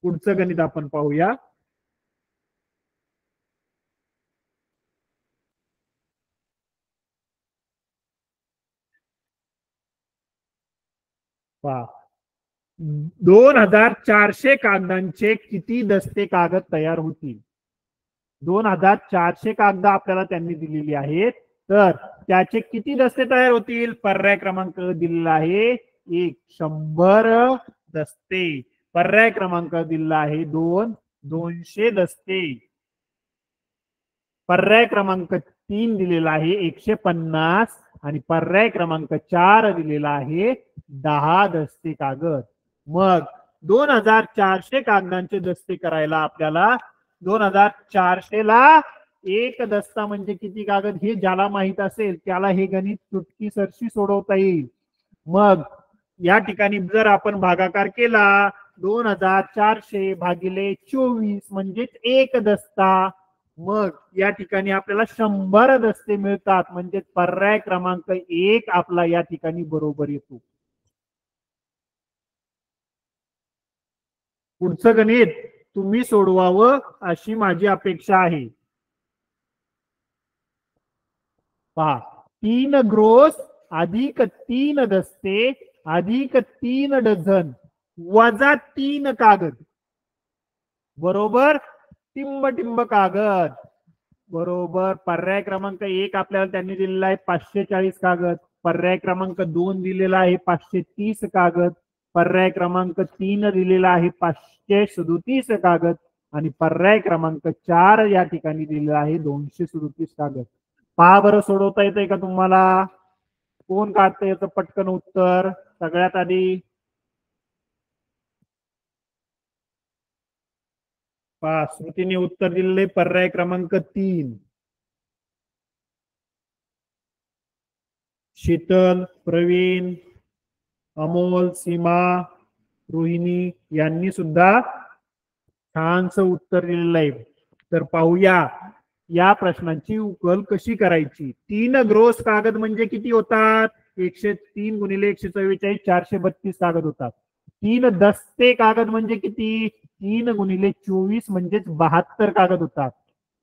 पुढचं गणित आपण पाहूया. पहा 2400 कागदांचे किती दस्ते कागद तयार होतील. 2400 कागद आपल्याला त्यांनी दिलेली आहेत. तर त्याचे किती दस्ते तयार होतील? पर्याय क्रमांक दिलेला आहे 100 दस्ते. पर्याय क्रमांक दिलेला आहे 200 दस्ते. पर्याय क्रमांक 3 दिलेला आहे 150 आणि पर्याय क्रमांक 4 दिलेला आहे 10 दस्ते कागद. मग 2400 कागदांचे दस्ते करायला आपल्याला 2400 ला एक दस्ता म्हणजे किती कागद हे ज्याला माहित असेल त्याला हे गणित चुटकीसरशी सोडवता येईल. मग या ठिकाणी जर आपण भागाकार केला 2400 भागिले 24 म्हणजेच एक दस्ता, मग या ठिकाणी आपल्याला 100 दस्ते मिळतात. म्हणजे पर्याय क्रमांक 1 आपला या ठिकाणी बरोबर येतो. पुढचं गणित तुम्ही सोडवावं अशी माझी अपेक्षा आहे. पहा, 3 ग्रोस अधिक 3 दस्ते अधिक 3 डझन वजा 3 कागद बरोबर टिंब टिंब कागद बरोबर. पर्याय क्रमांक 1 आपल्याला त्यांनी दिलेला आहे 540 कागद. पर्याय क्रमांक 2 दिलेला आहे 530 कागद. पर्याय क्रमांक 3 दिलेला आहे 537 कागद आणि पर्याय क्रमांक 4 या ठिकाणी दिलेला आहे 237 कागद. पहा बरं, सोडवता येतंय का तुम्हाला? कोण काढतं याचं पटकन उत्तर? सगळ्यात आधी पहा, श्रुतीने उत्तर दिलेले पर्याय क्रमांक 3. शीतल, प्रवीण, अमोल, सीमा, रोहिणी यांनी सुद्धा छानसं उत्तर दिलेलं आहे. तर पाहूया या प्रश्नांची उकल कशी करायची. 3 ग्रोस कागद म्हणजे किती होतात? 103 गुणिले 144 432 कागद होतात. 3 दस्ते कागद म्हणजे किती? 3 गुणिले 24 म्हणजेच 72 कागद होतात.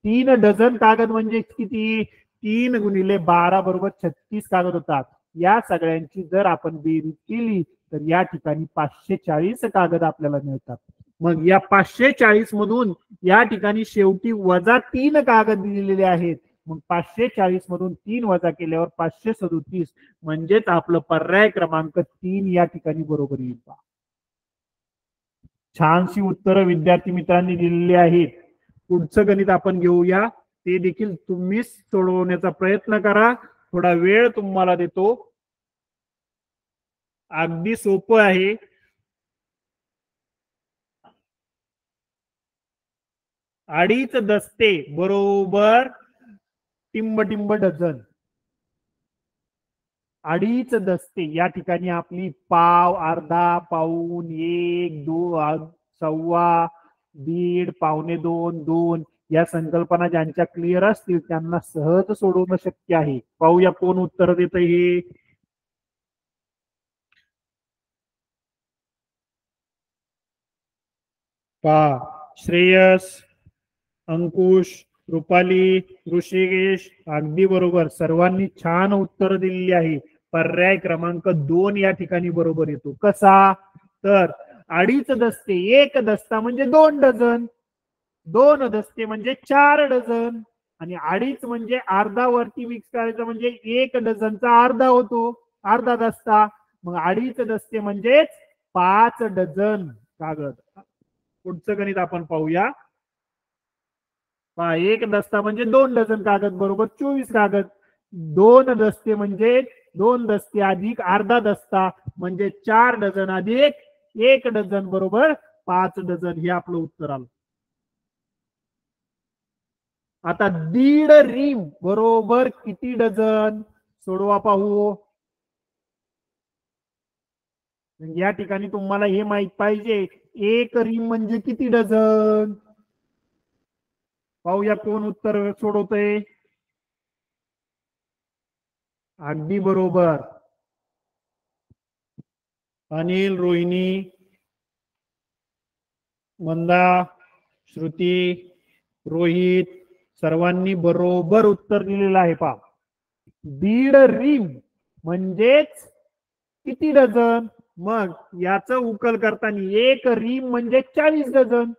3 डझन कागद म्हणजे किती? 3 गुणिले 12 बरोबर 36 कागद होतात. या सगळ्यांची जर आपण बेरीज केली तर या ठिकाणी 540 कागद आपल्याला मिळतात. मग या 540 मधून या ठिकाणी शेवटी वजा 3 कागद दिलेले आहेत. मग 540 मधून 3 वजा केल्यावर 537 म्हणजेच आपलं पर्याय क्रमांक 3 या ठिकाणी बरोबर येईल. छानशी उत्तरं विद्यार्थी मित्रांनी दिलेली आहेत. पुढचं गणित आपण घेऊया, ते देखील तुम्हीच सोडवण्याचा प्रयत्न करा. थोडा वेळ तुम्हाला देतो. अगदी सोपं आहे. अडीच दस्ते बरोबर टिंब टिंब डझन. अडीच दस्ते या ठिकाणी आपली पाव, अर्धा, पाऊन, 1, 2, सव्वा, दीड, पावणे 2, 2 या संकल्पना ज्यांच्या क्लिअर असतील त्यांना सहज सोडवणं शक्य आहे. पाहूया कोण उत्तर देत हे. पहा, श्रेयस, अंकुश, रुपाली, ऋषिकेश अगदी बरोबर. सर्वांनी छान उत्तर दिलेली आहे. पर्याय क्रमांक 2 या ठिकाणी बरोबर येतो. कसा? तर अडीच दस्ते, एक दस्ता म्हणजे 2 डझन, 2 दस्ते म्हणजे 4 डझन आणि अडीच म्हणजे अर्धा वरती मिक्स करायचं म्हणजे 1 डझनचा अर्धा होतो, अर्धा दस्ता. मग अडीच दस्ते म्हणजेच 5 डझन कागद. पुढचं गणित आपण पाहूया. 1 दस्ता म्हणजे 2 डझन कागद बरोबर 24 कागद. 2 दस्ते म्हणजे 2 दस्ते अधिक अर्धा दस्ता म्हणजे 4 डझन अधिक 1 डझन बरोबर 5 डझन. हे आपलं उत्तर आलं. आता 1.5 रीम बरोबर किती डझन? सोडवा पाहू. या ठिकाणी तुम्हाला हे माहित पाहिजे 1 रीम म्हणजे किती डझन. पाहूया कोण उत्तर सोडवतंय. अगदी बरोबर, अनिल, रोहिणी, मंदा, श्रुती, रोहित सर्वांनी बरोबर उत्तर दिलेलं आहे. पहा, 1.5 रीम म्हणजेच किती डझन. मग याचं उकल करताना 1 रीम म्हणजे 40 डझन.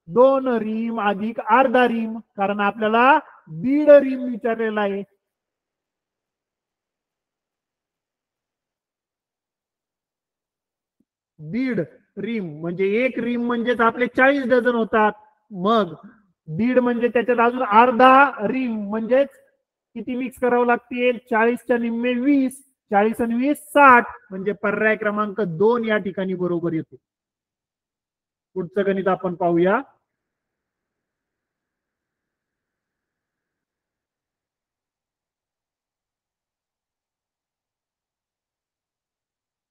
2 रीम अधिक अर्धा रीम, कारण आपल्याला 1.5 रीम विचारलेला आहे. दीड रीम म्हणजे 1 रीम म्हणजेच आपले 40 डझन होतात. मग 1.5 म्हणजे त्याच्यात अजून अर्धा रीम म्हणजेच किती मिक्स करावं लागतील? 40च्या निम्मे 20, 40 आणि 20 60, म्हणजे पर्याय क्रमांक 2 या ठिकाणी बरोबर येतो. पुढचं गणित आपण पाहूया.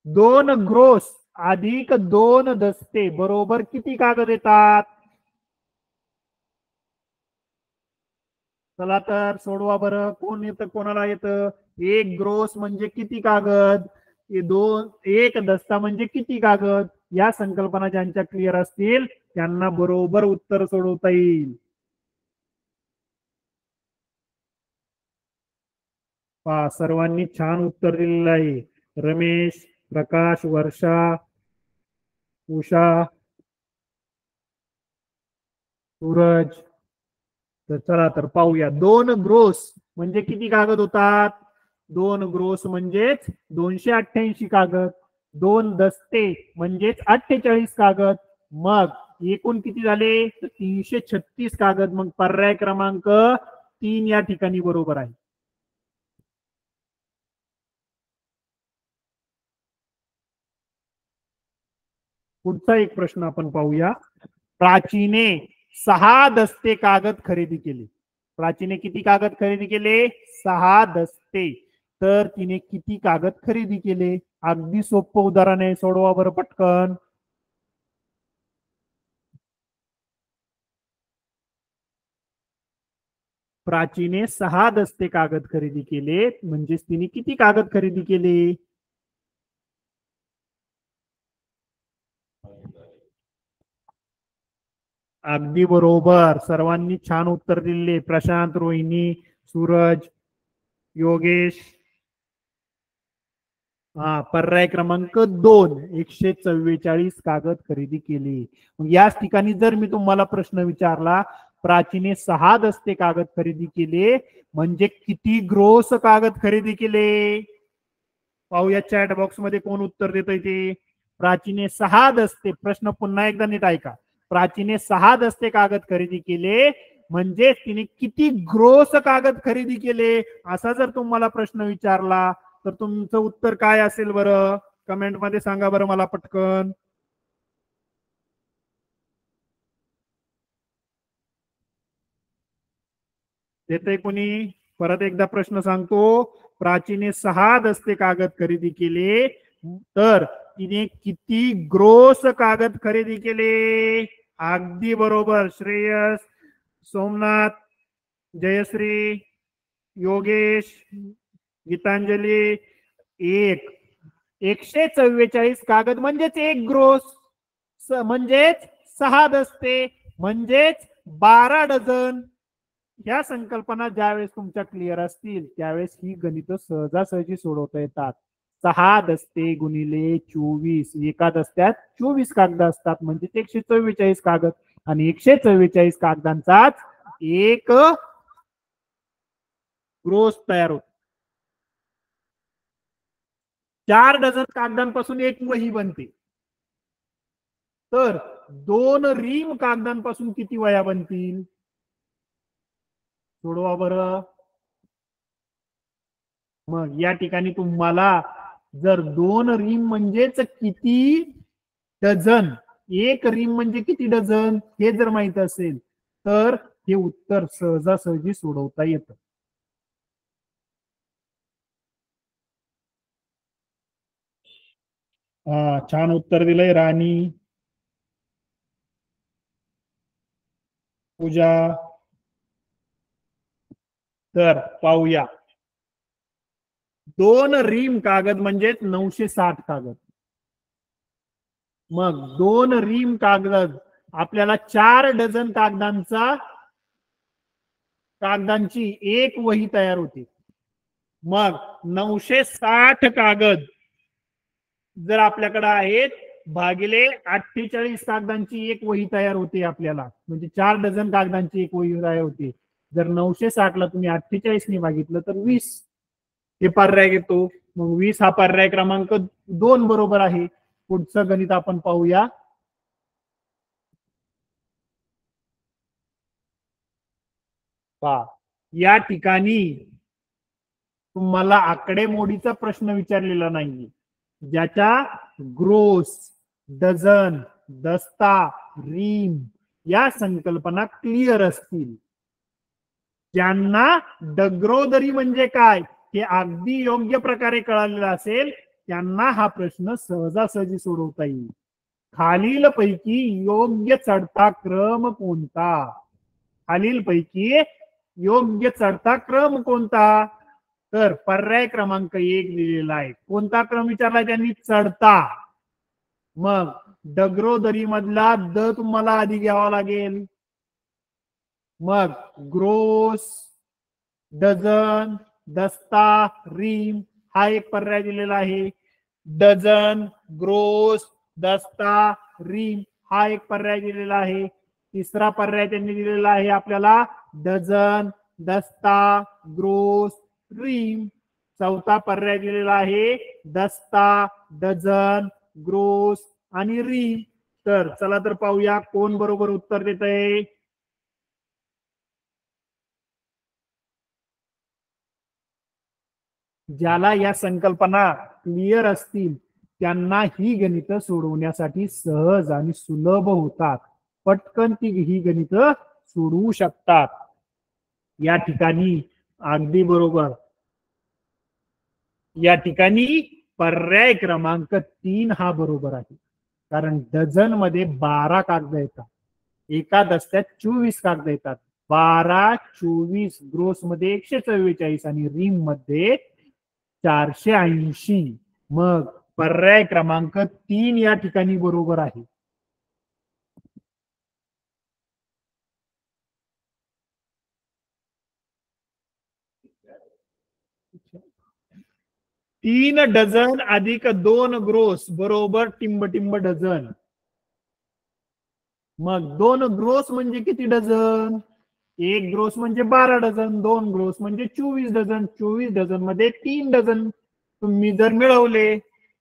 दोन ग्रोस अधिक 2 दस्ते बरोबर किती कागद येतात? चला तर सोडवा बरं. कोण येतं कोणाला येतं? 1 ग्रोस म्हणजे किती कागद? 1 दस्ता म्हणजे किती कागद? या संकल्पना ज्यांच्या क्लिअर असतील त्यांना बरोबर उत्तर सोडवता येईल. पहा, सर्वांनी छान उत्तर दिलेलं आहे. रमेश, प्रकाश, वर्षा, उषा, सूरज. तर चला तर पाहूया. 2 ग्रोस म्हणजे किती कागद होतात? 2 ग्रोस म्हणजेच 288 कागद. 2 दस्ते म्हणजेच 48 कागद. मग एकूण किती झाले? 336 कागद. मग पर्याय क्रमांक 3 या ठिकाणी बरोबर आहे. पुढचा एक प्रश्न आपण पाहूया. प्राचीने 6 दस्ते कागद खरेदी केले. प्राचीने किती कागद खरेदी केले? 6 दस्ते. तर तिने किती कागद खरेदी केले? अगदी सोपं उदाहरण आहे, सोडवा बरं पटकन. प्राचीने 6 दस्ते कागद खरेदी केले, म्हणजेच तिने किती कागद खरेदी केले? अगदी बरोबर. सर्वांनी छान उत्तर दिले. प्रशांत, रोहिणी, सूरज, योगेश. हा, पर्याय क्रमांक 2 144 कागद खरेदी केली. याच ठिकाणी जर मी तुम्हाला प्रश्न विचारला, प्राचीने 6 दस्ते कागद खरेदी केले म्हणजे किती ग्रोस कागद खरेदी केले? पाहूया चॅट बॉक्स मध्ये कोण उत्तर देतंय ते. प्राचीने 6 दस्ते, प्रश्न पुन्हा एकदा नीट ऐका. प्राचीने 6 दस्ते कागद खरेदी केले म्हणजे तिने किती ग्रोस कागद खरेदी केले, असा जर तुम्हाला प्रश्न विचारला तर तुमचं उत्तर काय असेल बरं? कमेंट मध्ये सांगा बरं मला पटकन. देतंय कोणी? परत एकदा प्रश्न सांगतो. प्राचीने 6 दस्ते कागद खरेदी केले तर तिने किती ग्रोस कागद खरेदी केले? अगदी बरोबर. श्रेयस, सोमनाथ, जयश्री, योगेश, गीतांजली. 144 कागद म्हणजेच 1 ग्रोस, म्हणजेच 6 दस्ते म्हणजेच 12 डझन. या संकल्पना ज्यावेळेस तुमच्या क्लिअर असतील त्यावेळेस ही गणित सहजासहजी सोडवता येतात. 6 दस्ते गुणिले 24, एका दस्त्यात 24 कागद असतात, म्हणजे 144 कागद, आणि 144 कागदांचाच एक ग्रोस तयार होतो. 4 डझन कागदांपासून एक वही बनते. तर 2 रीम कागदांपासून किती वह्या बनतील? सोडवा बरं. मग या ठिकाणी तुम्हाला जर 2 रीम म्हणजेच किती डझन, 1 रीम म्हणजे किती डझन हे जर माहित असेल तर हे उत्तर सहजासहजी सोडवता येतं. हा, छान उत्तर दिलंय राणी, पूजा. तर पाहूया. 2 रीम कागद म्हणजे 960 कागद. मग 2 रीम कागद आपल्याला 4 डझन कागदांची एक वही तयार होते. मग 960 कागद जर आपल्याकडे आहेत भागिले 48 कागदांची एक वही तयार होते आपल्याला, म्हणजे 4 डझन कागदांची एक वही तयार होते. जर 960 ला तुम्ही 48 ने भागितलं तर 20 हे पर्याय येतो. मग 20 हा पर्याय क्रमांक 2 बरोबर आहे. पुढचं गणित आपण पाहूया. या ठिकाणी तुम्हाला आकडेमोडीचा प्रश्न विचारलेला नाही, ज्याच्या ग्रोस, डझन, दस्ता, रीम या संकल्पना क्लिअर असतील, ज्यांना डग्रोदरी म्हणजे काय हे अगदी योग्य प्रकारे कळालेलं असेल, त्यांना हा प्रश्न सहजासहजी सोडवता येईल. खालीलपैकी योग्य चढता क्रम कोणता? खालीलपैकी योग्य चढता क्रम कोणता? तर पर्याय क्रमांक 1 लिहिलेला आहे. कोणता क्रम विचारलाय त्यांनी? चढता. मग डग्रोदरी मधला द तुम्हाला आधी घ्यावा लागेल. मग ग्रोस, डझन, दस्ता, रीम हा एक पर्याय दिलेला आहे. डझन, ग्रोस, दस्ता, रीम हा एक पर्याय दिलेला आहे. तिसरा पर्याय त्यांनी दिलेला आहे आपल्याला डझन, दस्ता, ग्रोस, रीम. चौथा पर्याय दिलेला आहे दस्ता, डझन, ग्रोस आणि रीम. तर चला तर पाहूया कोण बरोबर उत्तर देत आहे. ज्याला या संकल्पना क्लिअर असतील त्यांना ही गणित सोडवण्यासाठी सहज आणि सुलभ होतात. पटकन ही गणित सोडवू शकतात. या ठिकाणी अगदी बरोबर. या ठिकाणी पर्याय क्रमांक 3 हा बरोबर आहे. कारण डझन मध्ये 12 कागद येतात, एका दस्त्यात 24 कागद येतात. 12, 24 ग्रोस मध्ये 144 आणि रीम मध्ये 480. मग पर्याय क्रमांक 3 या ठिकाणी बरोबर आहे. तीन डझन अधिक 2 ग्रोस बरोबर टिंब डझन. मग 2 ग्रोस म्हणजे किती डझन? 1 ग्रोस म्हणजे 12 डझन, 2 ग्रोस म्हणजे 24 डझन. 24 डझन मध्ये 3 डझन तुम्ही जर मिळवले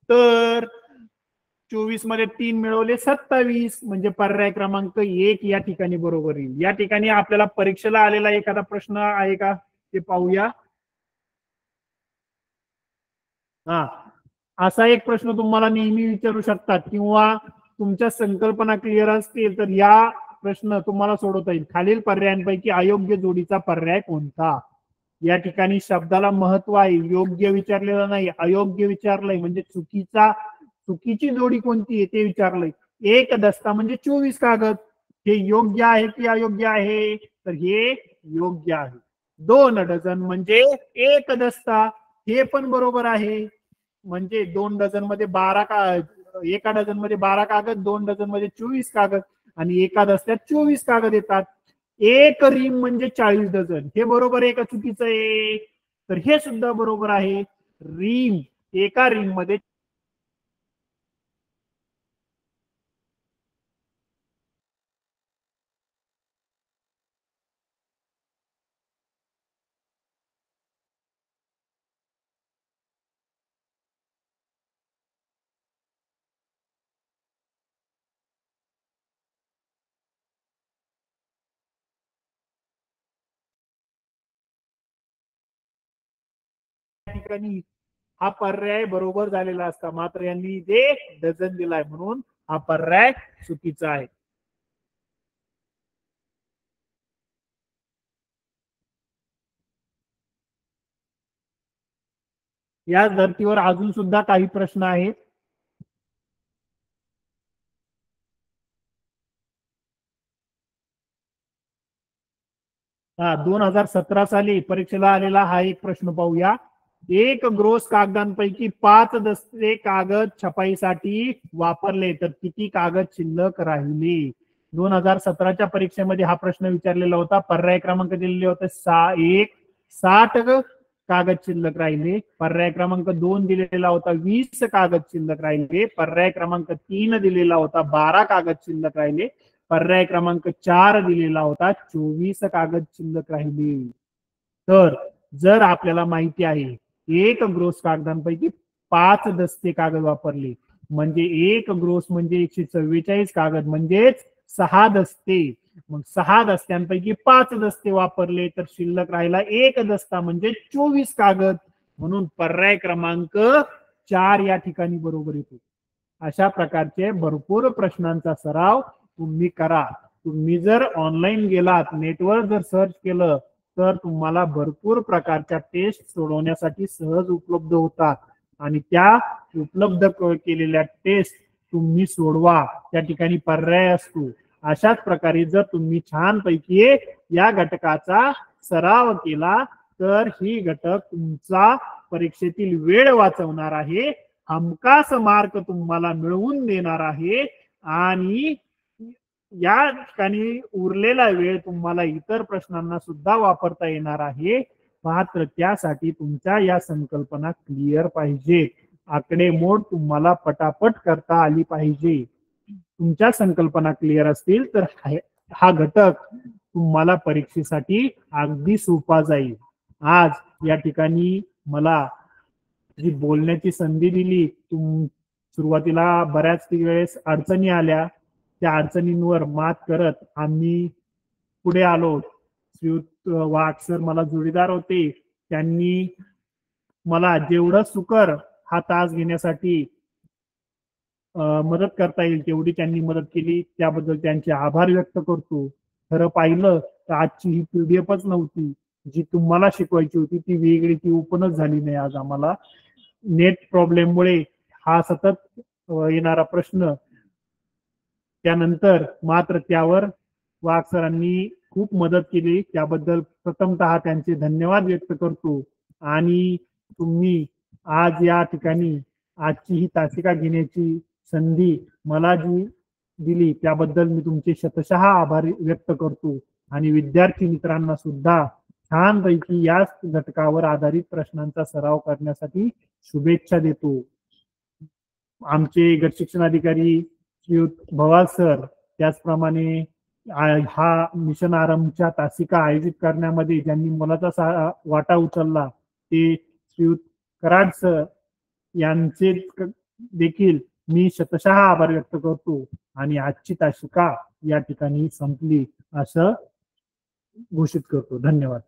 तर 24 मध्ये 3 मिळवले 27. म्हणजे पर्याय क्रमांक 1 या ठिकाणी बरोबर येईल. या ठिकाणी आपल्याला परीक्षेला आलेला एखादा प्रश्न आहे का ते पाहूया. हा, असा एक प्रश्न तुम्हाला नेहमी विचारू शकतात किंवा तुमच्या संकल्पना क्लिअर असतील तर या प्रश्न तुम्हाला सोडवता येईल. खालील पर्यायांपैकी अयोग्य जोडीचा पर्याय कोणता? या ठिकाणी शब्दाला महत्व आहे. योग्य विचारलेलं नाही, अयोग्य विचारलंय. म्हणजे चुकीची जोडी कोणती आहे ते विचारलंय. एक दस्ता म्हणजे 24 कागद, हे योग्य आहे की अयोग्य आहे? तर हे योग्य आहे. 2 डझन म्हणजे 1 दस्ता, हे पण बरोबर आहे. म्हणजे 2 डझन मध्ये 12 एका डझन मध्ये 12 कागद, 2 डझन मध्ये 24 कागद आणि एका दस्त्यात 24 कागद येतात. एक रीम म्हणजे 40 डझन, हे बरोबर आहे का चुकीचं आहे? तर हे सुद्धा बरोबर आहे. रीम, एका रीम मध्ये ठिकाणी हा पर्याय बरोबर झालेला असता, मात्र यांनी जे डझन दिलाय म्हणून हा पर्याय चुकीचा आहे. या धर्तीवर अजून सुद्धा काही प्रश्न आहेत. 2017 साली परीक्षेला आलेला हा एक प्रश्न पाहूया. एक ग्रोस कागदांपैकी 5 दस्ते कागद छपाईसाठी वापरले तर किती कागद शिल्लक राहिले? 2017च्या परीक्षेमध्ये हा प्रश्न विचारलेला होता. पर्याय क्रमांक दिलेले होते 1, 60, कागद शिल्लक राहिले. पर्याय क्रमांक 2 दिलेला होता 20 कागद शिल्लक राहिले. पर्याय क्रमांक 3 दिलेला होता 12 कागद शिल्लक राहिले. पर्याय क्रमांक 4 दिलेला होता 24 कागद शिल्लक राहिले. तर जर आपल्याला माहिती आहे एक ग्रोस कागदांपैकी 5 दस्ते कागद वापरले म्हणजे एक ग्रोस म्हणजे 144 कागद म्हणजेच 6 दस्ते. मग 6 दस्त्यांपैकी 5 दस्ते वापरले तर शिल्लक राहिला एक दस्ता म्हणजे 24 कागद. म्हणून पर्याय क्रमांक 4 या ठिकाणी बरोबर येतो. अशा प्रकारचे भरपूर प्रश्नांचा सराव तुम्ही करा. तुम्ही जर ऑनलाईन गेलात, नेटवर जर सर्च केलं तर तुम्हाला भरपूर प्रकारच्या टेस्ट सोडवण्यासाठी सहज उपलब्ध होतात आणि त्या उपलब्ध केलेल्या टेस्ट तुम्ही सोडवा. त्या ठिकाणी पर्याय असतो. अशाच प्रकारे जर तुम्ही छानपैकी या घटकाचा सराव केला तर ही घटक तुमचा परीक्षेतील वेळ वाचवणार आहे, हमखास मार्क तुम्हाला मिळवून देणार आहे आणि या ठिकाणी उरलेला वेळ तुम्हाला इतर प्रश्नांना सुद्धा वापरता येणार आहे. मात्र त्यासाठी तुमच्या या संकल्पना क्लिअर पाहिजे. आकडेमोड तुम्हाला पटापट करता आली पाहिजे. तुमच्या संकल्पना क्लिअर असतील तर हा घटक तुम्हाला परीक्षेसाठी अगदी सोपा जाईल. आज या ठिकाणी मला जी बोलण्याची संधी दिली, सुरुवातीला बऱ्याच वेळेस अडचणी आल्या, त्या अडचणींवर मात करत आम्ही पुढे आलो. श्रीयुत वाघ सर मला जोडीदार होते, त्यांनी मला जेवढं सुकर हा तास घेण्यासाठी मदत करता येईल तेवढी त्यांनी मदत केली. त्याबद्दल त्यांचे आभार व्यक्त करतो. खरं पाहिलं तर आजची ही पीडीएफच नव्हती, जी तुम्हाला शिकवायची होती ती वेगळी, ती ओपनच झाली नाही आज आम्हाला नेट प्रॉब्लेममुळे. हा सतत येणारा प्रश्न, त्यानंतर मात्र त्यावर वाघ सरांनी खूप मदत केली, त्याबद्दल प्रथमतः त्यांचे धन्यवाद व्यक्त करतो. आणि तुम्ही आज या ठिकाणी आजची ही तासिका घेण्याची संधी मला जी दिली त्याबद्दल मी तुमचे शतशः आभार व्यक्त करतो. आणि विद्यार्थी मित्रांना सुद्धा छानपैकी या घटकावर आधारित प्रश्नांचा सराव करण्यासाठी शुभेच्छा देतो. आमचे गट शिक्षणाधिकारी श्रीयुत भवाल सर, त्याचप्रमाणे हा मिशन आरंभच्या तासिका आयोजित करण्यामध्ये ज्यांनी मोलाचा वाटा उचलला ते श्रीयुत कराड सर यांचे देखील मी शतशः आभार व्यक्त करतो. आणि आजची तासिका या ठिकाणी संपली असं घोषित करतो. धन्यवाद.